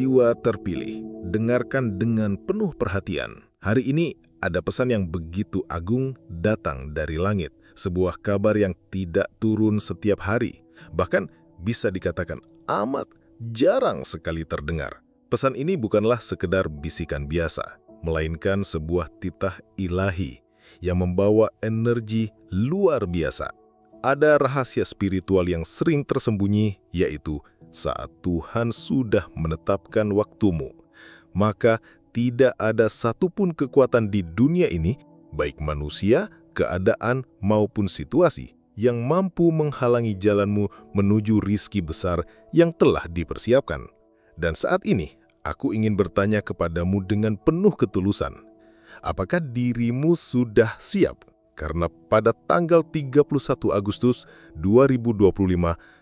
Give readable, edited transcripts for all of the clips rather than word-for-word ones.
jiwa terpilih, dengarkan dengan penuh perhatian. Hari ini ada pesan yang begitu agung datang dari langit, sebuah kabar yang tidak turun setiap hari, bahkan bisa dikatakan amat jarang sekali terdengar. Pesan ini bukanlah sekedar bisikan biasa, melainkan sebuah titah ilahi yang membawa energi luar biasa. Ada rahasia spiritual yang sering tersembunyi, yaitu saat Tuhan sudah menetapkan waktumu, maka tidak ada satupun kekuatan di dunia ini, baik manusia, keadaan, maupun situasi, yang mampu menghalangi jalanmu menuju rizki besar yang telah dipersiapkan. Dan saat ini, aku ingin bertanya kepadamu dengan penuh ketulusan, apakah dirimu sudah siap? Karena pada tanggal 31 Agustus 2025,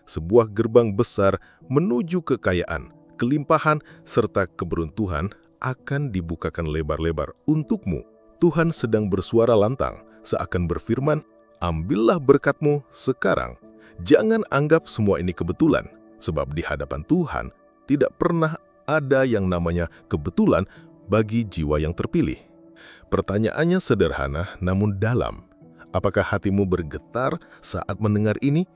sebuah gerbang besar menuju kekayaan, kelimpahan, serta keberuntungan akan dibukakan lebar-lebar untukmu. Tuhan sedang bersuara lantang, seakan berfirman, ambillah berkatmu sekarang. Jangan anggap semua ini kebetulan, sebab di hadapan Tuhan tidak pernah ada yang namanya kebetulan bagi jiwa yang terpilih. Pertanyaannya sederhana namun dalam. Apakah hatimu bergetar saat mendengar ini?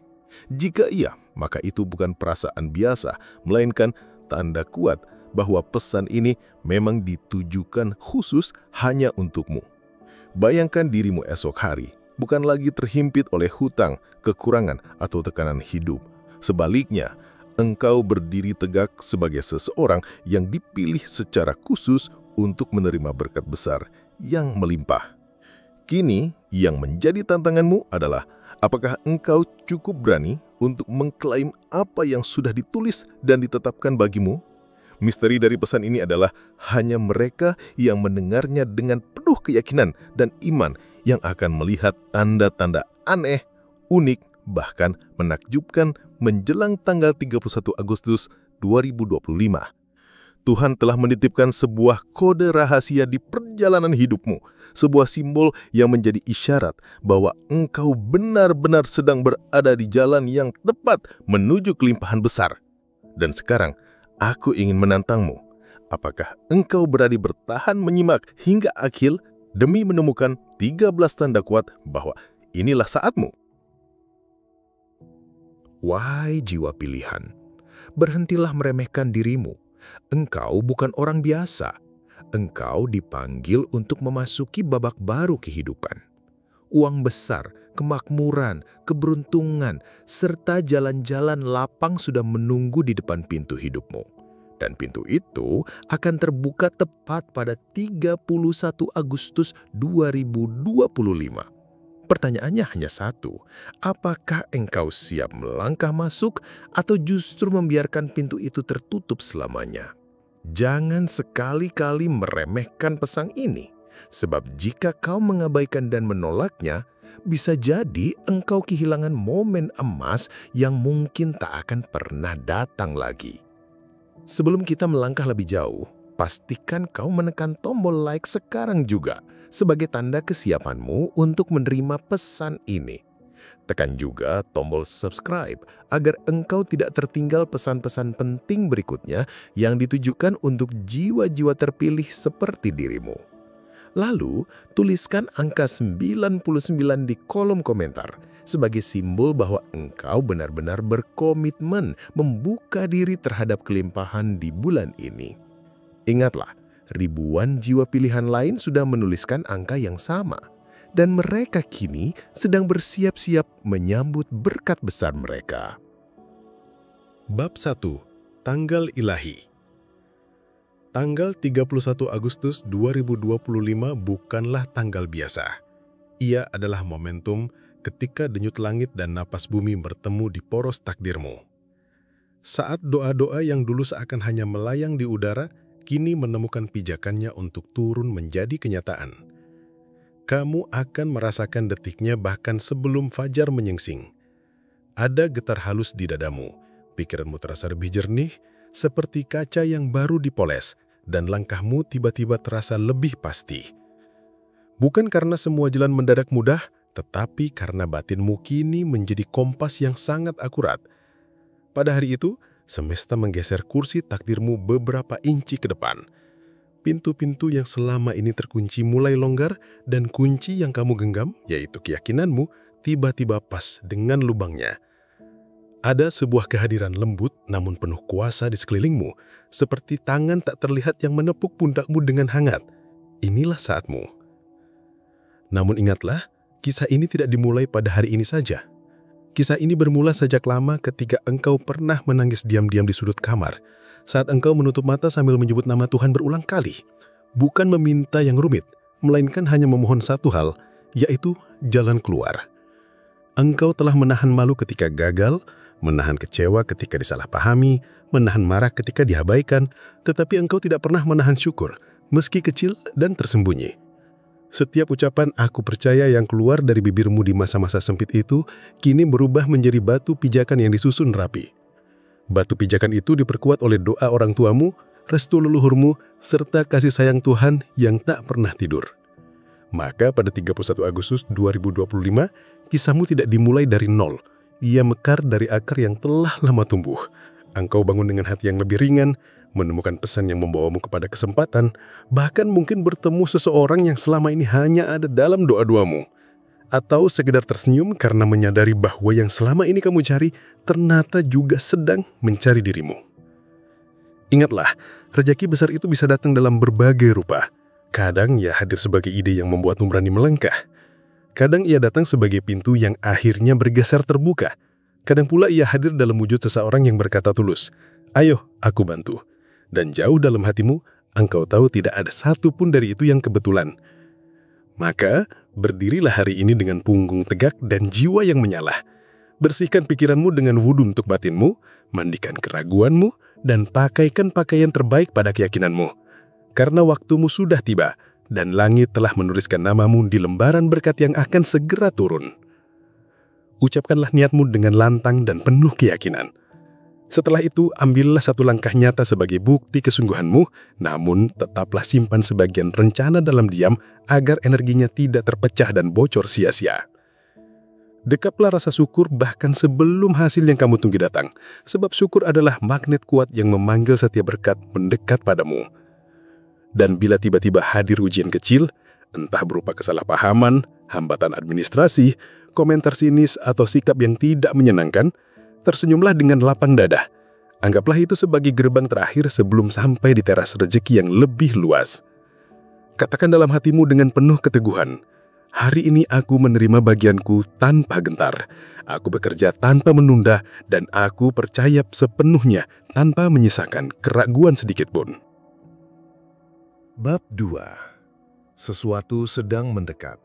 Jika iya, maka itu bukan perasaan biasa, melainkan tanda kuat bahwa pesan ini memang ditujukan khusus hanya untukmu. Bayangkan dirimu esok hari bukan lagi terhimpit oleh hutang, kekurangan, atau tekanan hidup. Sebaliknya, engkau berdiri tegak sebagai seseorang yang dipilih secara khusus untuk menerima berkat besar yang melimpah. Kini, yang menjadi tantanganmu adalah apakah engkau cukup berani untuk mengklaim apa yang sudah ditulis dan ditetapkan bagimu? Misteri dari pesan ini adalah hanya mereka yang mendengarnya dengan penuh keyakinan dan iman yang akan melihat tanda-tanda aneh, unik, bahkan menakjubkan menjelang tanggal 31 Agustus 2025. Tuhan telah menitipkan sebuah kode rahasia di perjalanan hidupmu, sebuah simbol yang menjadi isyarat bahwa engkau benar-benar sedang berada di jalan yang tepat menuju kelimpahan besar. Dan sekarang, aku ingin menantangmu. Apakah engkau berani bertahan menyimak hingga akhir demi menemukan 13 tanda kuat bahwa inilah saatmu? Wahai jiwa pilihan, berhentilah meremehkan dirimu. Engkau bukan orang biasa. Engkau dipanggil untuk memasuki babak baru kehidupan. Uang besar, kemakmuran, keberuntungan, serta jalan-jalan lapang sudah menunggu di depan pintu hidupmu. Dan pintu itu akan terbuka tepat pada 31 Agustus 2025. Pertanyaannya hanya satu, apakah engkau siap melangkah masuk atau justru membiarkan pintu itu tertutup selamanya? Jangan sekali-kali meremehkan pesan ini, sebab jika kau mengabaikan dan menolaknya, bisa jadi engkau kehilangan momen emas yang mungkin tak akan pernah datang lagi. Sebelum kita melangkah lebih jauh, pastikan kau menekan tombol like sekarang juga sebagai tanda kesiapanmu untuk menerima pesan ini. Tekan juga tombol subscribe agar engkau tidak tertinggal pesan-pesan penting berikutnya yang ditujukan untuk jiwa-jiwa terpilih seperti dirimu. Lalu, tuliskan angka 99 di kolom komentar sebagai simbol bahwa engkau benar-benar berkomitmen membuka diri terhadap kelimpahan di bulan ini. Ingatlah, ribuan jiwa pilihan lain sudah menuliskan angka yang sama, dan mereka kini sedang bersiap-siap menyambut berkat besar mereka. Bab 1. Tanggal Ilahi. Tanggal 31 Agustus 2025 bukanlah tanggal biasa. Ia adalah momentum ketika denyut langit dan napas bumi bertemu di poros takdirmu. Saat doa-doa yang dulu seakan hanya melayang di udara, kini menemukan pijakannya untuk turun menjadi kenyataan. Kamu akan merasakan detiknya bahkan sebelum fajar menyingsing. Ada getar halus di dadamu, pikiranmu terasa lebih jernih, seperti kaca yang baru dipoles, dan langkahmu tiba-tiba terasa lebih pasti. Bukan karena semua jalan mendadak mudah, tetapi karena batinmu kini menjadi kompas yang sangat akurat. Pada hari itu, Semesta menggeser kursi takdirmu beberapa inci ke depan. Pintu-pintu yang selama ini terkunci mulai longgar dan kunci yang kamu genggam, yaitu keyakinanmu, tiba-tiba pas dengan lubangnya. Ada sebuah kehadiran lembut namun penuh kuasa di sekelilingmu, seperti tangan tak terlihat yang menepuk pundakmu dengan hangat. Inilah saatmu. Namun ingatlah, kisah ini tidak dimulai pada hari ini saja. Kisah ini bermula sejak lama ketika engkau pernah menangis diam-diam di sudut kamar, saat engkau menutup mata sambil menyebut nama Tuhan berulang kali. Bukan meminta yang rumit, melainkan hanya memohon satu hal, yaitu jalan keluar. Engkau telah menahan malu ketika gagal, menahan kecewa ketika disalahpahami, menahan marah ketika diabaikan, tetapi engkau tidak pernah menahan syukur, meski kecil dan tersembunyi. Setiap ucapan aku percaya yang keluar dari bibirmu di masa-masa sempit itu, kini berubah menjadi batu pijakan yang disusun rapi. Batu pijakan itu diperkuat oleh doa orang tuamu, restu leluhurmu, serta kasih sayang Tuhan yang tak pernah tidur. Maka pada 31 Agustus 2025, kisahmu tidak dimulai dari nol. Ia mekar dari akar yang telah lama tumbuh. Engkau bangun dengan hati yang lebih ringan, menemukan pesan yang membawamu kepada kesempatan, bahkan mungkin bertemu seseorang yang selama ini hanya ada dalam doa-doamu. Atau sekedar tersenyum karena menyadari bahwa yang selama ini kamu cari ternyata juga sedang mencari dirimu. Ingatlah, rezeki besar itu bisa datang dalam berbagai rupa. Kadang ia hadir sebagai ide yang membuatmu berani melangkah. Kadang ia datang sebagai pintu yang akhirnya bergeser terbuka. Kadang pula ia hadir dalam wujud seseorang yang berkata tulus, "Ayo, aku bantu." Dan jauh dalam hatimu, engkau tahu tidak ada satu pun dari itu yang kebetulan. Maka, berdirilah hari ini dengan punggung tegak dan jiwa yang menyala. Bersihkan pikiranmu dengan wudhu untuk batinmu, mandikan keraguanmu, dan pakaikan pakaian terbaik pada keyakinanmu. Karena waktumu sudah tiba, dan langit telah menuliskan namamu di lembaran berkat yang akan segera turun. Ucapkanlah niatmu dengan lantang dan penuh keyakinan. Setelah itu, ambillah satu langkah nyata sebagai bukti kesungguhanmu, namun tetaplah simpan sebagian rencana dalam diam agar energinya tidak terpecah dan bocor sia-sia. Dekaplah rasa syukur bahkan sebelum hasil yang kamu tunggu datang, sebab syukur adalah magnet kuat yang memanggil setiap berkat mendekat padamu. Dan bila tiba-tiba hadir ujian kecil, entah berupa kesalahpahaman, hambatan administrasi, komentar sinis, atau sikap yang tidak menyenangkan, tersenyumlah dengan lapang dada. Anggaplah itu sebagai gerbang terakhir sebelum sampai di teras rezeki yang lebih luas. Katakan dalam hatimu dengan penuh keteguhan, "Hari ini aku menerima bagianku tanpa gentar. Aku bekerja tanpa menunda dan aku percaya sepenuhnya tanpa menyisakan keraguan sedikit pun." Bab 2. Sesuatu sedang mendekat.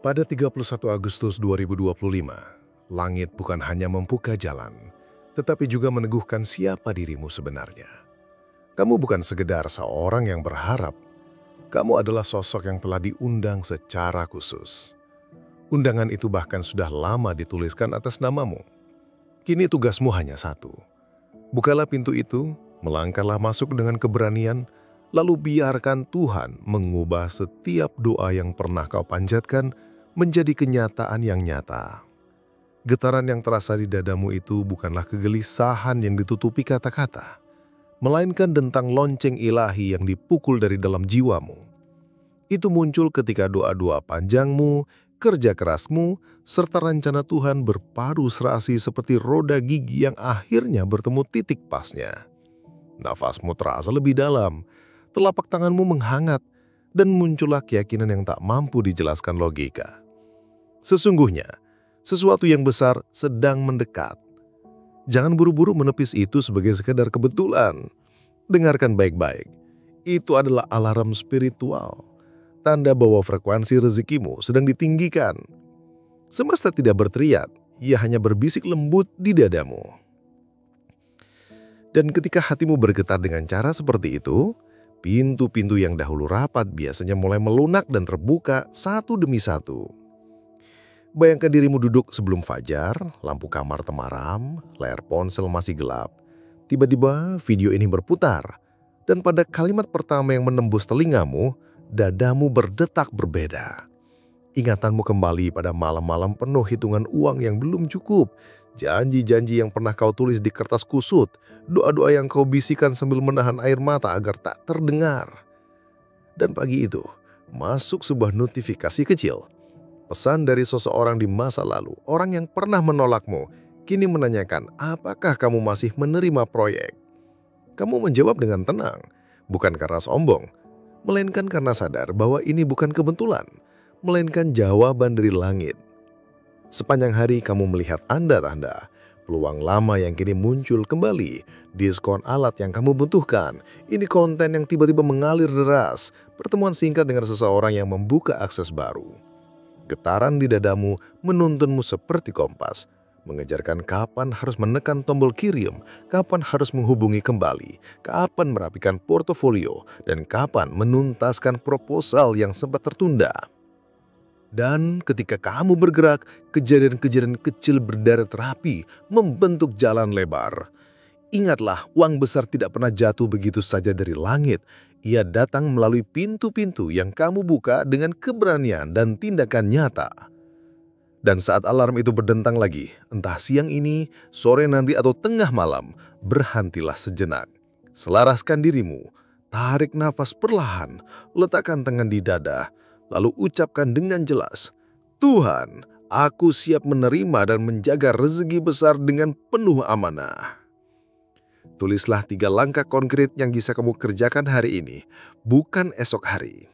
Pada 31 Agustus 2025, langit bukan hanya membuka jalan, tetapi juga meneguhkan siapa dirimu sebenarnya. Kamu bukan sekedar seorang yang berharap. Kamu adalah sosok yang telah diundang secara khusus. Undangan itu bahkan sudah lama dituliskan atas namamu. Kini tugasmu hanya satu. Bukalah pintu itu, melangkahlah masuk dengan keberanian, lalu biarkan Tuhan mengubah setiap doa yang pernah kau panjatkan menjadi kenyataan yang nyata. Getaran yang terasa di dadamu itu bukanlah kegelisahan yang ditutupi kata-kata, melainkan dentang lonceng ilahi yang dipukul dari dalam jiwamu. Itu muncul ketika doa-doa panjangmu, kerja kerasmu, serta rencana Tuhan berpadu serasi seperti roda gigi yang akhirnya bertemu titik pasnya. Nafasmu terasa lebih dalam, telapak tanganmu menghangat, dan muncullah keyakinan yang tak mampu dijelaskan logika. Sesungguhnya, sesuatu yang besar sedang mendekat. Jangan buru-buru menepis itu sebagai sekadar kebetulan. Dengarkan baik-baik. Itu adalah alarm spiritual. Tanda bahwa frekuensi rezekimu sedang ditinggikan. Semesta tidak berteriak, ia hanya berbisik lembut di dadamu. Dan ketika hatimu bergetar dengan cara seperti itu, pintu-pintu yang dahulu rapat biasanya mulai melunak dan terbuka satu demi satu. Bayangkan dirimu duduk sebelum fajar, lampu kamar temaram, layar ponsel masih gelap. Tiba-tiba video ini berputar, dan pada kalimat pertama yang menembus telingamu, dadamu berdetak berbeda. Ingatanmu kembali pada malam-malam penuh hitungan uang yang belum cukup, Janji-janji yang pernah kau tulis di kertas kusut, doa-doa yang kau bisikan sambil menahan air mata agar tak terdengar. Dan pagi itu, masuk sebuah notifikasi kecil. Pesan dari seseorang di masa lalu, orang yang pernah menolakmu, kini menanyakan apakah kamu masih menerima proyek. Kamu menjawab dengan tenang, bukan karena sombong, melainkan karena sadar bahwa ini bukan kebetulan, melainkan jawaban dari langit. Sepanjang hari kamu melihat tanda-tanda, peluang lama yang kini muncul kembali, diskon alat yang kamu butuhkan, ini konten yang tiba-tiba mengalir deras, pertemuan singkat dengan seseorang yang membuka akses baru. Getaran di dadamu menuntunmu seperti kompas, mengejarkan kapan harus menekan tombol kirim, kapan harus menghubungi kembali, kapan merapikan portofolio, dan kapan menuntaskan proposal yang sempat tertunda. Dan ketika kamu bergerak, kejadian-kejadian kecil berderet rapi, membentuk jalan lebar. Ingatlah, uang besar tidak pernah jatuh begitu saja dari langit. Ia datang melalui pintu-pintu yang kamu buka dengan keberanian dan tindakan nyata. Dan saat alarm itu berdentang lagi, entah siang ini, sore nanti atau tengah malam, berhentilah sejenak. Selaraskan dirimu, tarik nafas perlahan, letakkan tangan di dada, lalu ucapkan dengan jelas, Tuhan, aku siap menerima dan menjaga rezeki besar dengan penuh amanah. Tulislah 3 langkah konkret yang bisa kamu kerjakan hari ini, bukan esok hari.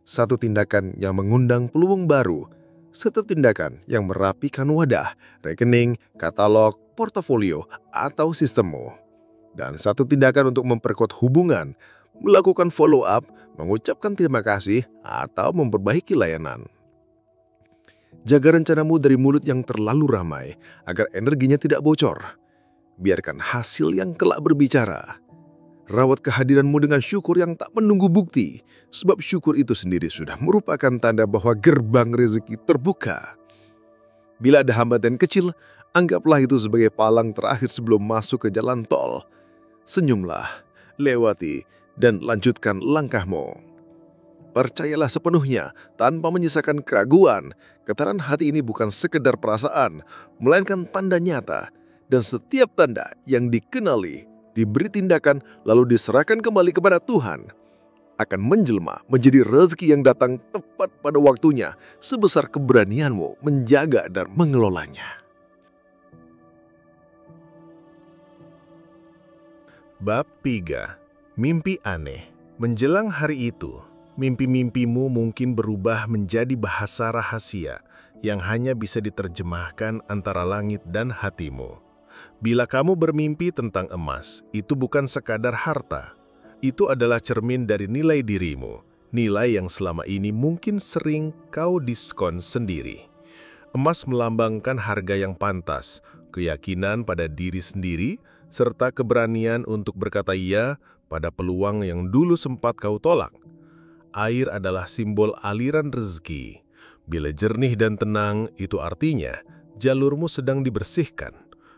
1 tindakan yang mengundang peluang baru, 1 tindakan yang merapikan wadah, rekening, katalog, portofolio, atau sistemmu. Dan 1 tindakan untuk memperkuat hubungan, melakukan follow up, mengucapkan terima kasih, atau memperbaiki layanan. Jaga rencanamu dari mulut yang terlalu ramai, agar energinya tidak bocor. Biarkan hasil yang kelak berbicara. Rawat kehadiranmu dengan syukur yang tak menunggu bukti, sebab syukur itu sendiri sudah merupakan tanda bahwa gerbang rezeki terbuka. Bila ada hambatan kecil, anggaplah itu sebagai palang terakhir sebelum masuk ke jalan tol. Senyumlah, lewati, dan lanjutkan langkahmu. Percayalah sepenuhnya tanpa menyisakan keraguan. Getaran hati ini bukan sekedar perasaan, melainkan tanda nyata. Dan setiap tanda yang dikenali, diberi tindakan lalu diserahkan kembali kepada Tuhan, akan menjelma menjadi rezeki yang datang tepat pada waktunya sebesar keberanianmu menjaga dan mengelolanya. Bab 3. Mimpi aneh. Menjelang hari itu, mimpi-mimpimu mungkin berubah menjadi bahasa rahasia yang hanya bisa diterjemahkan antara langit dan hatimu. Bila kamu bermimpi tentang emas, itu bukan sekadar harta. Itu adalah cermin dari nilai dirimu, nilai yang selama ini mungkin sering kau diskon sendiri. Emas melambangkan harga yang pantas, keyakinan pada diri sendiri, serta keberanian untuk berkata iya pada peluang yang dulu sempat kau tolak. Air adalah simbol aliran rezeki. Bila jernih dan tenang, itu artinya jalurmu sedang dibersihkan.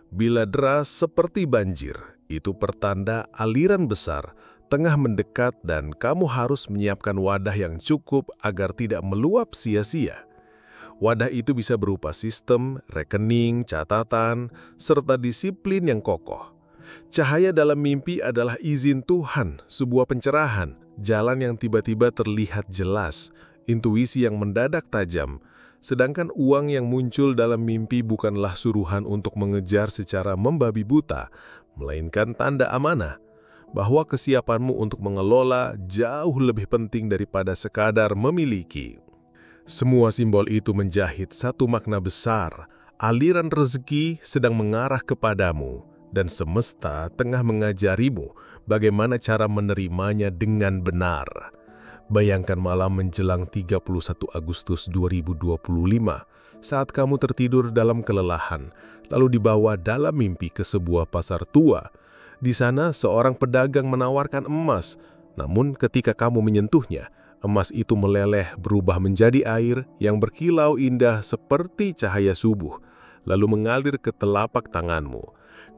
Bila deras seperti banjir, itu pertanda aliran besar tengah mendekat dan kamu harus menyiapkan wadah yang cukup agar tidak meluap sia-sia. Wadah itu bisa berupa sistem, rekening, catatan, serta disiplin yang kokoh. Cahaya dalam mimpi adalah izin Tuhan, sebuah pencerahan, jalan yang tiba-tiba terlihat jelas, intuisi yang mendadak tajam. Sedangkan uang yang muncul dalam mimpi bukanlah suruhan untuk mengejar secara membabi buta, melainkan tanda amanah, bahwa kesiapanmu untuk mengelola jauh lebih penting daripada sekadar memiliki. Semua simbol itu menjahit satu makna besar, aliran rezeki sedang mengarah kepadamu, dan semesta tengah mengajarimu bagaimana cara menerimanya dengan benar. Bayangkan malam menjelang 31 Agustus 2025, saat kamu tertidur dalam kelelahan, lalu dibawa dalam mimpi ke sebuah pasar tua. Di sana seorang pedagang menawarkan emas, namun ketika kamu menyentuhnya, emas itu meleleh berubah menjadi air yang berkilau indah seperti cahaya subuh, lalu mengalir ke telapak tanganmu.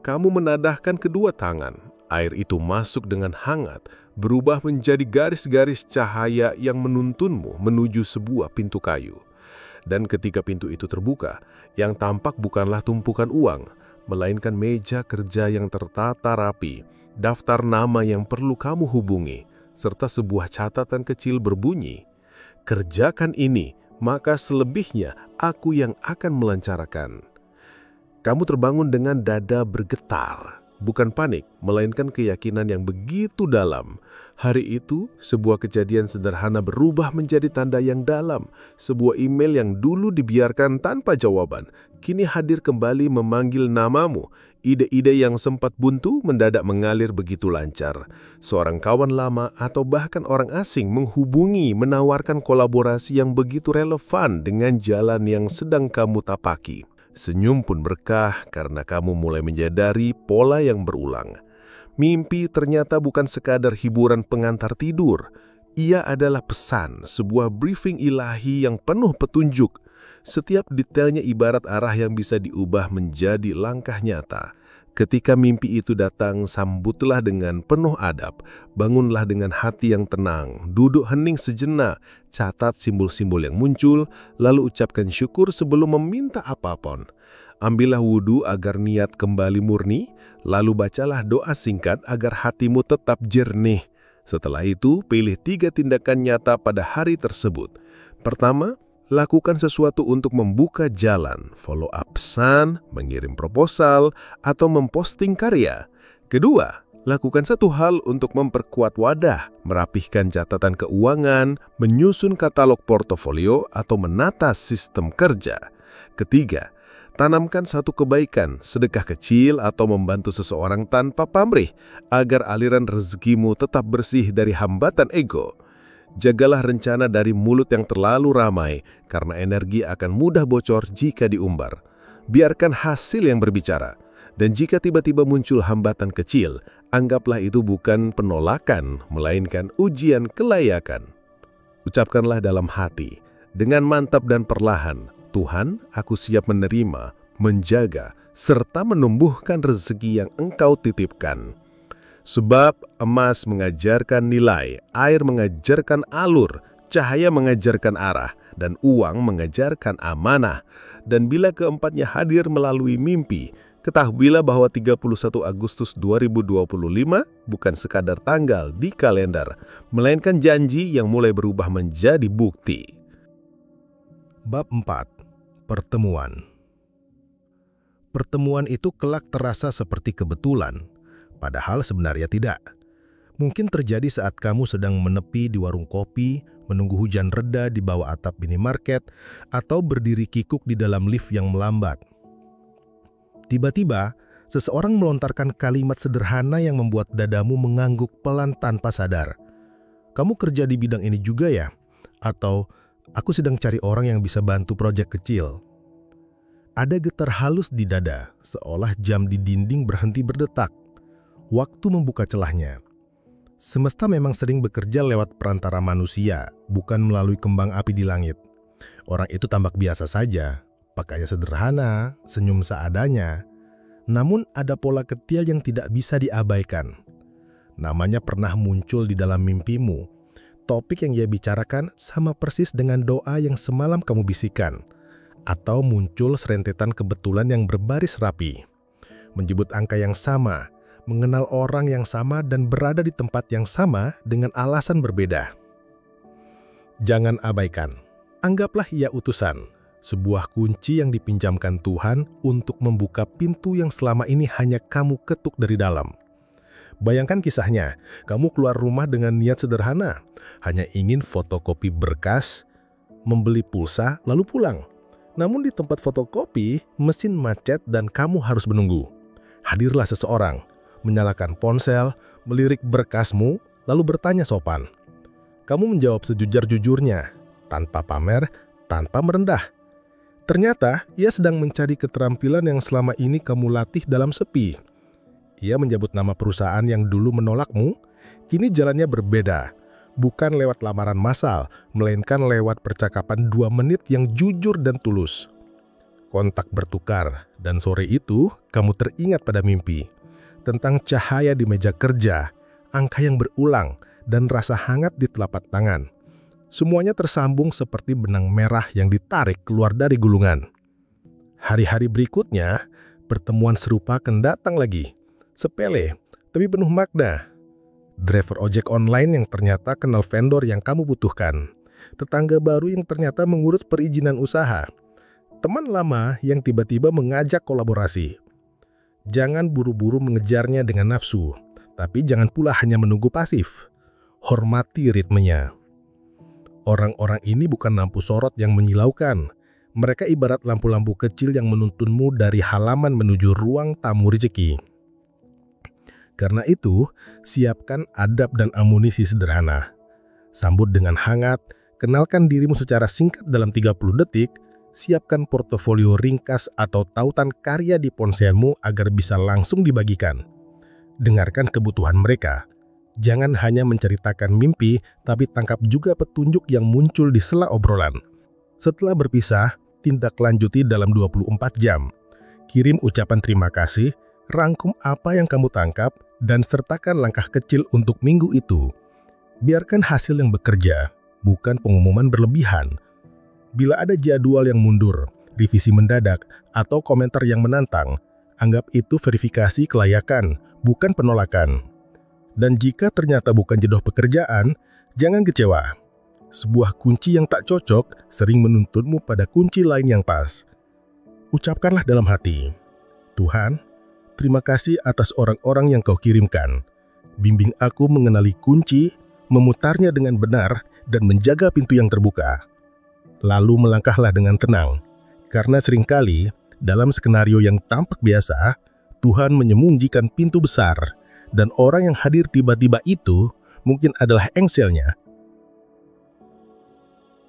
Kamu menadahkan kedua tangan, air itu masuk dengan hangat, berubah menjadi garis-garis cahaya yang menuntunmu menuju sebuah pintu kayu. Dan ketika pintu itu terbuka, yang tampak bukanlah tumpukan uang, melainkan meja kerja yang tertata rapi, daftar nama yang perlu kamu hubungi, serta sebuah catatan kecil berbunyi, "Kerjakan ini, maka selebihnya aku yang akan melancarkan." Kamu terbangun dengan dada bergetar, bukan panik, melainkan keyakinan yang begitu dalam. Hari itu, sebuah kejadian sederhana berubah menjadi tanda yang dalam. Sebuah email yang dulu dibiarkan tanpa jawaban, kini hadir kembali memanggil namamu. Ide-ide yang sempat buntu mendadak mengalir begitu lancar. Seorang kawan lama atau bahkan orang asing menghubungi, menawarkan kolaborasi yang begitu relevan dengan jalan yang sedang kamu tapaki. Senyum pun berkah karena kamu mulai menyadari pola yang berulang. Mimpi ternyata bukan sekadar hiburan pengantar tidur. Ia adalah pesan, sebuah briefing ilahi yang penuh petunjuk. Setiap detailnya ibarat arah yang bisa diubah menjadi langkah nyata. Ketika mimpi itu datang, sambutlah dengan penuh adab. Bangunlah dengan hati yang tenang, duduk hening sejenak, catat simbol-simbol yang muncul, lalu ucapkan syukur sebelum meminta apapun. Ambillah wudhu agar niat kembali murni, lalu bacalah doa singkat agar hatimu tetap jernih. Setelah itu, pilih 3 tindakan nyata pada hari tersebut. Pertama, lakukan sesuatu untuk membuka jalan, follow up pesan, mengirim proposal, atau memposting karya. Kedua, lakukan satu hal untuk memperkuat wadah, merapihkan catatan keuangan, menyusun katalog portofolio, atau menata sistem kerja. Ketiga, tanamkan satu kebaikan, sedekah kecil, atau membantu seseorang tanpa pamrih, agar aliran rezekimu tetap bersih dari hambatan ego. Jagalah rencana dari mulut yang terlalu ramai, karena energi akan mudah bocor jika diumbar. Biarkan hasil yang berbicara. Dan jika tiba-tiba muncul hambatan kecil, anggaplah itu bukan penolakan, melainkan ujian kelayakan. Ucapkanlah dalam hati, dengan mantap dan perlahan, "Tuhan, aku siap menerima, menjaga, serta menumbuhkan rezeki yang Engkau titipkan." Sebab emas mengajarkan nilai, air mengajarkan alur, cahaya mengajarkan arah, dan uang mengajarkan amanah. Dan bila keempatnya hadir melalui mimpi, ketahuilah bahwa 31 Agustus 2025 bukan sekadar tanggal di kalender, melainkan janji yang mulai berubah menjadi bukti. Bab 4. Pertemuan. Pertemuan itu kelak terasa seperti kebetulan, padahal sebenarnya tidak. Mungkin terjadi saat kamu sedang menepi di warung kopi, menunggu hujan reda di bawah atap minimarket, atau berdiri kikuk di dalam lift yang melambat. Tiba-tiba, seseorang melontarkan kalimat sederhana yang membuat dadamu mengangguk pelan tanpa sadar. "Kamu kerja di bidang ini juga ya?" Atau, "Aku sedang cari orang yang bisa bantu proyek kecil." Ada getar halus di dada, seolah jam di dinding berhenti berdetak. Waktu membuka celahnya. Semesta memang sering bekerja lewat perantara manusia, bukan melalui kembang api di langit. Orang itu tampak biasa saja, pakainya sederhana, senyum seadanya. Namun ada pola kecil yang tidak bisa diabaikan. Namanya pernah muncul di dalam mimpimu. Topik yang ia bicarakan sama persis dengan doa yang semalam kamu bisikan. Atau muncul serentetan kebetulan yang berbaris rapi. Menyebut angka yang sama, mengenal orang yang sama dan berada di tempat yang sama dengan alasan berbeda. Jangan abaikan. Anggaplah ia utusan, sebuah kunci yang dipinjamkan Tuhan untuk membuka pintu yang selama ini hanya kamu ketuk dari dalam. Bayangkan kisahnya, kamu keluar rumah dengan niat sederhana, hanya ingin fotokopi berkas, membeli pulsa, lalu pulang. Namun di tempat fotokopi, mesin macet dan kamu harus menunggu. Hadirlah seseorang, menyalakan ponsel, melirik berkasmu, lalu bertanya sopan. Kamu menjawab sejujur-jujurnya, tanpa pamer, tanpa merendah. Ternyata, ia sedang mencari keterampilan yang selama ini kamu latih dalam sepi. Ia menyebut nama perusahaan yang dulu menolakmu, kini jalannya berbeda. Bukan lewat lamaran massal, melainkan lewat percakapan 2 menit yang jujur dan tulus. Kontak bertukar, dan sore itu kamu teringat pada mimpi. Tentang cahaya di meja kerja, angka yang berulang, dan rasa hangat di telapak tangan. Semuanya tersambung seperti benang merah yang ditarik keluar dari gulungan. Hari-hari berikutnya, pertemuan serupa akan datang lagi. Sepele, tapi penuh makna. Driver ojek online yang ternyata kenal vendor yang kamu butuhkan. Tetangga baru yang ternyata mengurus perizinan usaha. Teman lama yang tiba-tiba mengajak kolaborasi. Jangan buru-buru mengejarnya dengan nafsu, tapi jangan pula hanya menunggu pasif. Hormati ritmenya. Orang-orang ini bukan lampu sorot yang menyilaukan. Mereka ibarat lampu-lampu kecil yang menuntunmu dari halaman menuju ruang tamu rezeki. Karena itu, siapkan adab dan amunisi sederhana. Sambut dengan hangat, kenalkan dirimu secara singkat dalam 30 detik, siapkan portofolio ringkas atau tautan karya di ponselmu agar bisa langsung dibagikan. Dengarkan kebutuhan mereka. Jangan hanya menceritakan mimpi, tapi tangkap juga petunjuk yang muncul di sela obrolan. Setelah berpisah, tindak lanjuti dalam 24 jam. Kirim ucapan terima kasih, rangkum apa yang kamu tangkap, dan sertakan langkah kecil untuk minggu itu. Biarkan hasil yang bekerja, bukan pengumuman berlebihan. Bila ada jadwal yang mundur, revisi mendadak, atau komentar yang menantang, anggap itu verifikasi kelayakan, bukan penolakan. Dan jika ternyata bukan jodoh pekerjaan, jangan kecewa. Sebuah kunci yang tak cocok sering menuntunmu pada kunci lain yang pas. Ucapkanlah dalam hati, Tuhan, terima kasih atas orang-orang yang kau kirimkan. Bimbing aku mengenali kunci, memutarnya dengan benar, dan menjaga pintu yang terbuka. Lalu melangkahlah dengan tenang, karena seringkali dalam skenario yang tampak biasa, Tuhan menyembunyikan pintu besar, dan orang yang hadir tiba-tiba itu mungkin adalah engselnya.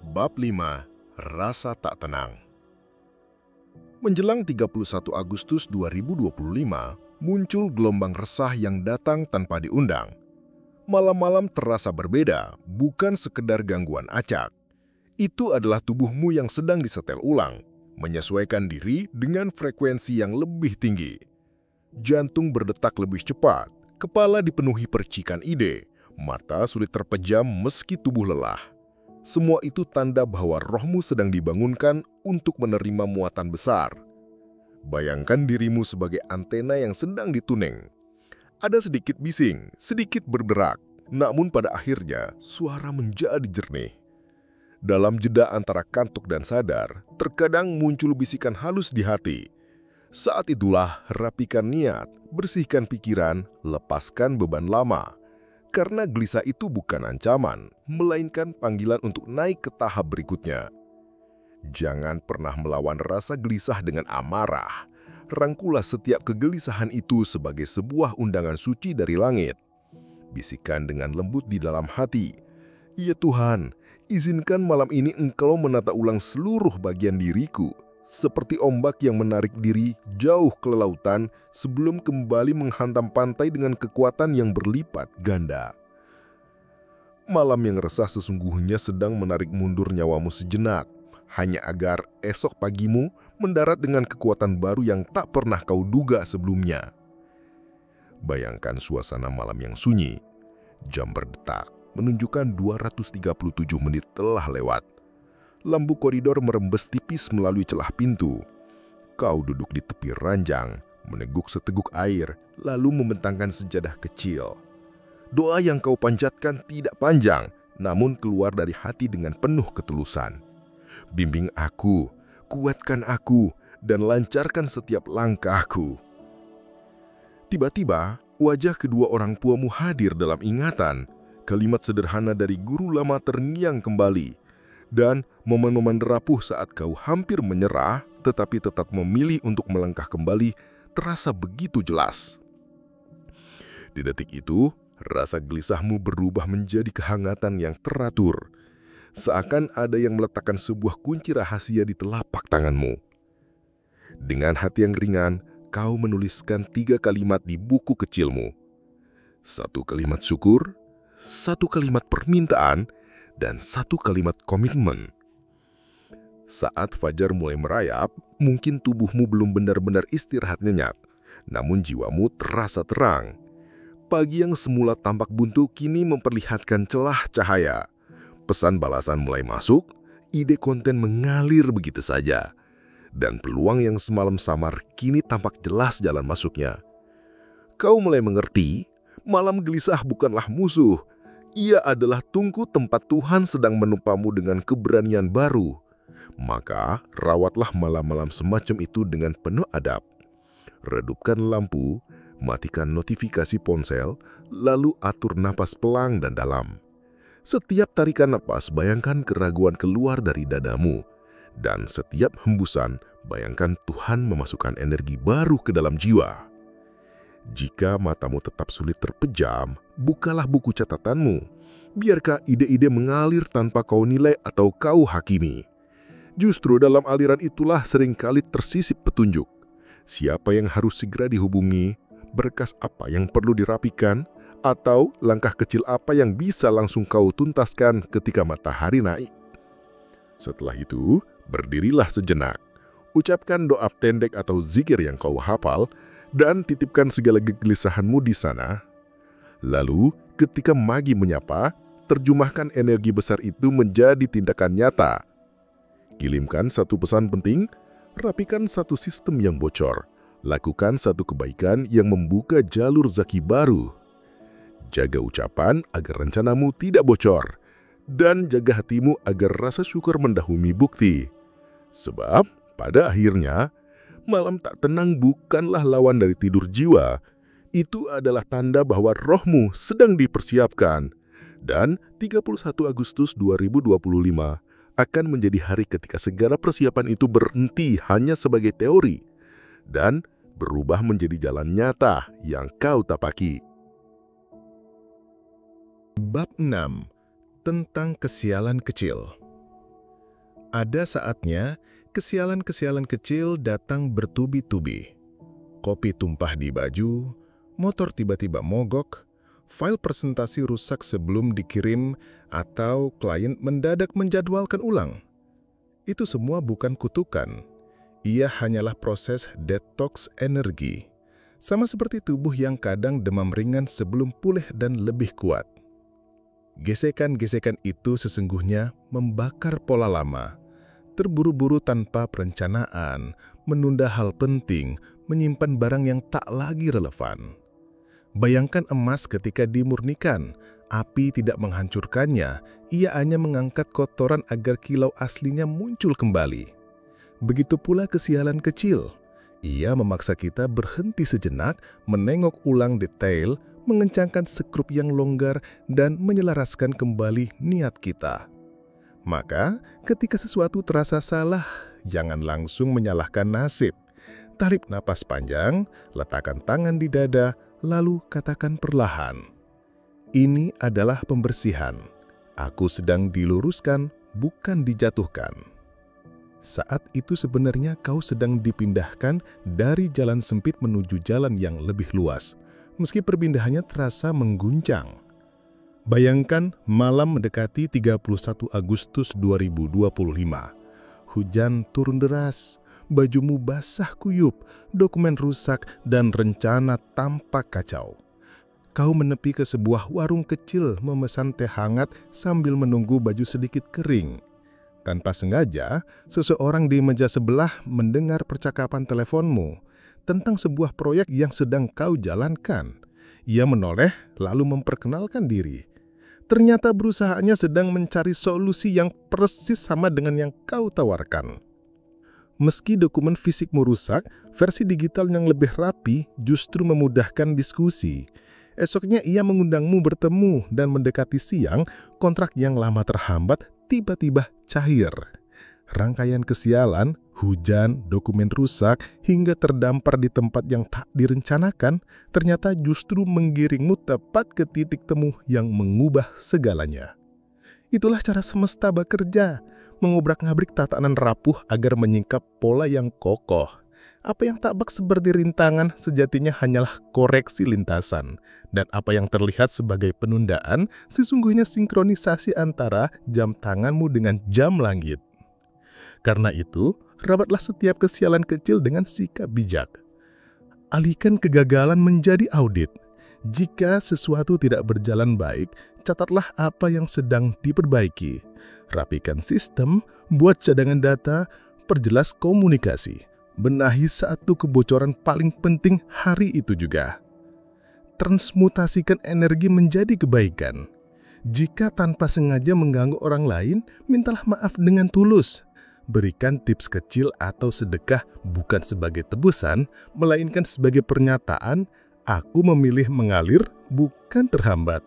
Bab 5. Rasa tak tenang. Menjelang 31 Agustus 2025, muncul gelombang resah yang datang tanpa diundang. Malam-malam terasa berbeda, bukan sekedar gangguan acak. Itu adalah tubuhmu yang sedang disetel ulang, menyesuaikan diri dengan frekuensi yang lebih tinggi. Jantung berdetak lebih cepat, kepala dipenuhi percikan ide, mata sulit terpejam meski tubuh lelah. Semua itu tanda bahwa rohmu sedang dibangunkan untuk menerima muatan besar. Bayangkan dirimu sebagai antena yang sedang dituning. Ada sedikit bising, sedikit berderak, namun pada akhirnya suara menjadi jernih. Dalam jeda antara kantuk dan sadar, terkadang muncul bisikan halus di hati. Saat itulah rapikan niat, bersihkan pikiran, lepaskan beban lama. Karena gelisah itu bukan ancaman, melainkan panggilan untuk naik ke tahap berikutnya. Jangan pernah melawan rasa gelisah dengan amarah. Rangkulah setiap kegelisahan itu sebagai sebuah undangan suci dari langit. Bisikan dengan lembut di dalam hati, "Ya Tuhan, izinkan malam ini Engkau menata ulang seluruh bagian diriku, seperti ombak yang menarik diri jauh ke lautan sebelum kembali menghantam pantai dengan kekuatan yang berlipat ganda." Malam yang resah sesungguhnya sedang menarik mundur nyawamu sejenak, hanya agar esok pagimu mendarat dengan kekuatan baru yang tak pernah kau duga sebelumnya. Bayangkan suasana malam yang sunyi. Jam berdetak, menunjukkan 237 menit telah lewat. Lampu koridor merembes tipis melalui celah pintu. Kau duduk di tepi ranjang, meneguk seteguk air, lalu membentangkan sejadah kecil. Doa yang kau panjatkan tidak panjang, namun keluar dari hati dengan penuh ketulusan. Bimbing aku, kuatkan aku, dan lancarkan setiap langkahku. Tiba-tiba, wajah kedua orang tuamu hadir dalam ingatan. Kalimat sederhana dari guru lama terngiang kembali. Dan momen-momen rapuh saat kau hampir menyerah, tetapi tetap memilih untuk melangkah kembali, terasa begitu jelas. Di detik itu, rasa gelisahmu berubah menjadi kehangatan yang teratur. Seakan ada yang meletakkan sebuah kunci rahasia di telapak tanganmu. Dengan hati yang ringan, kau menuliskan 3 kalimat di buku kecilmu. 1 kalimat syukur, 1 kalimat permintaan, dan 1 kalimat komitmen. Saat fajar mulai merayap, mungkin tubuhmu belum benar-benar istirahat nyenyak, namun jiwamu terasa terang. Pagi yang semula tampak buntu kini memperlihatkan celah cahaya. pesan balasan mulai masuk, ide konten mengalir begitu saja. Dan peluang yang semalam samar kini tampak jelas jalan masuknya. Kau mulai mengerti, malam gelisah bukanlah musuh. Ia adalah tungku tempat Tuhan sedang menumpamu dengan keberanian baru. Maka, rawatlah malam-malam semacam itu dengan penuh adab. Redupkan lampu, matikan notifikasi ponsel, lalu atur napas pelan dan dalam. Setiap tarikan napas, bayangkan keraguan keluar dari dadamu. Dan setiap hembusan, bayangkan Tuhan memasukkan energi baru ke dalam jiwa. Jika matamu tetap sulit terpejam, bukalah buku catatanmu. Biarkah ide-ide mengalir tanpa kau nilai atau kau hakimi. Justru dalam aliran itulah seringkali tersisip petunjuk. Siapa yang harus segera dihubungi, berkas apa yang perlu dirapikan, atau langkah kecil apa yang bisa langsung kau tuntaskan ketika matahari naik. Setelah itu, berdirilah sejenak. Ucapkan doa pendek atau zikir yang kau hafal, dan titipkan segala kegelisahanmu di sana. Lalu, ketika Magi menyapa, terjemahkan energi besar itu menjadi tindakan nyata. Kirimkan satu pesan penting, rapikan satu sistem yang bocor, lakukan satu kebaikan yang membuka jalur rezeki baru. Jaga ucapan agar rencanamu tidak bocor, dan jaga hatimu agar rasa syukur mendahului bukti. Sebab, pada akhirnya, malam tak tenang bukanlah lawan dari tidur jiwa. Itu adalah tanda bahwa rohmu sedang dipersiapkan. Dan 31 Agustus 2025 akan menjadi hari ketika segala persiapan itu berhenti hanya sebagai teori dan berubah menjadi jalan nyata yang kau tapaki. Bab 6. Tentang kesialan kecil. Ada saatnya, kesialan-kesialan kecil datang bertubi-tubi. Kopi tumpah di baju, motor tiba-tiba mogok, file presentasi rusak sebelum dikirim, atau klien mendadak menjadwalkan ulang. Itu semua bukan kutukan. Ia hanyalah proses detoks energi. Sama seperti tubuh yang kadang demam ringan sebelum pulih dan lebih kuat. Gesekan-gesekan itu sesungguhnya membakar pola lama. Terburu-buru tanpa perencanaan, menunda hal penting, menyimpan barang yang tak lagi relevan. Bayangkan emas ketika dimurnikan, api tidak menghancurkannya, ia hanya mengangkat kotoran agar kilau aslinya muncul kembali. Begitu pula kesialan kecil. Ia memaksa kita berhenti sejenak, menengok ulang detail, mengencangkan skrup yang longgar, dan menyelaraskan kembali niat kita. Maka, ketika sesuatu terasa salah, jangan langsung menyalahkan nasib. Tarik napas panjang, letakkan tangan di dada, lalu katakan perlahan, "Ini adalah pembersihan. Aku sedang diluruskan, bukan dijatuhkan." Saat itu sebenarnya kau sedang dipindahkan dari jalan sempit menuju jalan yang lebih luas, meski perpindahannya terasa mengguncang. Bayangkan malam mendekati 31 Agustus 2025. Hujan turun deras, bajumu basah kuyup, dokumen rusak, dan rencana tampak kacau. Kau menepi ke sebuah warung kecil memesan teh hangat sambil menunggu baju sedikit kering. Tanpa sengaja, seseorang di meja sebelah mendengar percakapan teleponmu tentang sebuah proyek yang sedang kau jalankan. Ia menoleh lalu memperkenalkan diri. Ternyata perusahaannya sedang mencari solusi yang persis sama dengan yang kau tawarkan. Meski dokumen fisikmu rusak, versi digital yang lebih rapi justru memudahkan diskusi. Esoknya ia mengundangmu bertemu dan mendekati siang, kontrak yang lama terhambat tiba-tiba cair. Rangkaian kesialan, hujan, dokumen rusak, hingga terdampar di tempat yang tak direncanakan, ternyata justru menggiringmu tepat ke titik temu yang mengubah segalanya. Itulah cara semesta bekerja, mengobrak-ngabrik tatanan rapuh agar menyingkap pola yang kokoh. Apa yang tampak seperti rintangan sejatinya hanyalah koreksi lintasan, dan apa yang terlihat sebagai penundaan sesungguhnya sinkronisasi antara jam tanganmu dengan jam langit. Karena itu, rawatlah setiap kesialan kecil dengan sikap bijak. Alihkan kegagalan menjadi audit. Jika sesuatu tidak berjalan baik, catatlah apa yang sedang diperbaiki. Rapikan sistem, buat cadangan data, perjelas komunikasi. Benahi satu kebocoran paling penting hari itu juga. Transmutasikan energi menjadi kebaikan. Jika tanpa sengaja mengganggu orang lain, mintalah maaf dengan tulus. Berikan tips kecil atau sedekah bukan sebagai tebusan, melainkan sebagai pernyataan, aku memilih mengalir, bukan terhambat.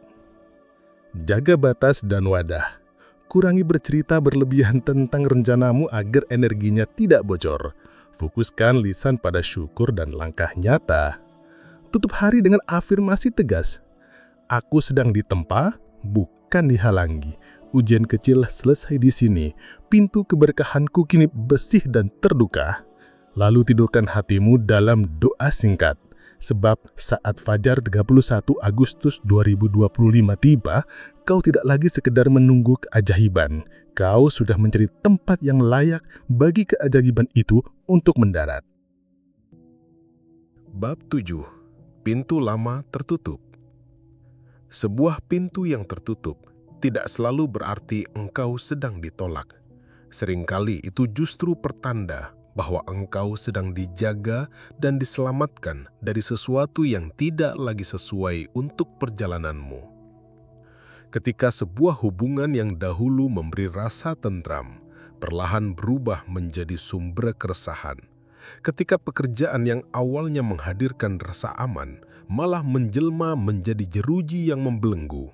Jaga batas dan wadah. Kurangi bercerita berlebihan tentang rencanamu agar energinya tidak bocor. Fokuskan lisan pada syukur dan langkah nyata. Tutup hari dengan afirmasi tegas. Aku sedang ditempa, bukan dihalangi. Ujian kecil selesai di sini. Pintu keberkahanku kini bersih dan terbuka. Lalu tidurkan hatimu dalam doa singkat. Sebab saat Fajar 31 Agustus 2025 tiba, kau tidak lagi sekedar menunggu keajaiban. Kau sudah mencari tempat yang layak bagi keajaiban itu untuk mendarat. Bab 7. Pintu lama tertutup. Sebuah pintu yang tertutup tidak selalu berarti engkau sedang ditolak. Seringkali itu justru pertanda bahwa engkau sedang dijaga dan diselamatkan dari sesuatu yang tidak lagi sesuai untuk perjalananmu. Ketika sebuah hubungan yang dahulu memberi rasa tentram, perlahan berubah menjadi sumber keresahan. Ketika pekerjaan yang awalnya menghadirkan rasa aman, malah menjelma menjadi jeruji yang membelenggu.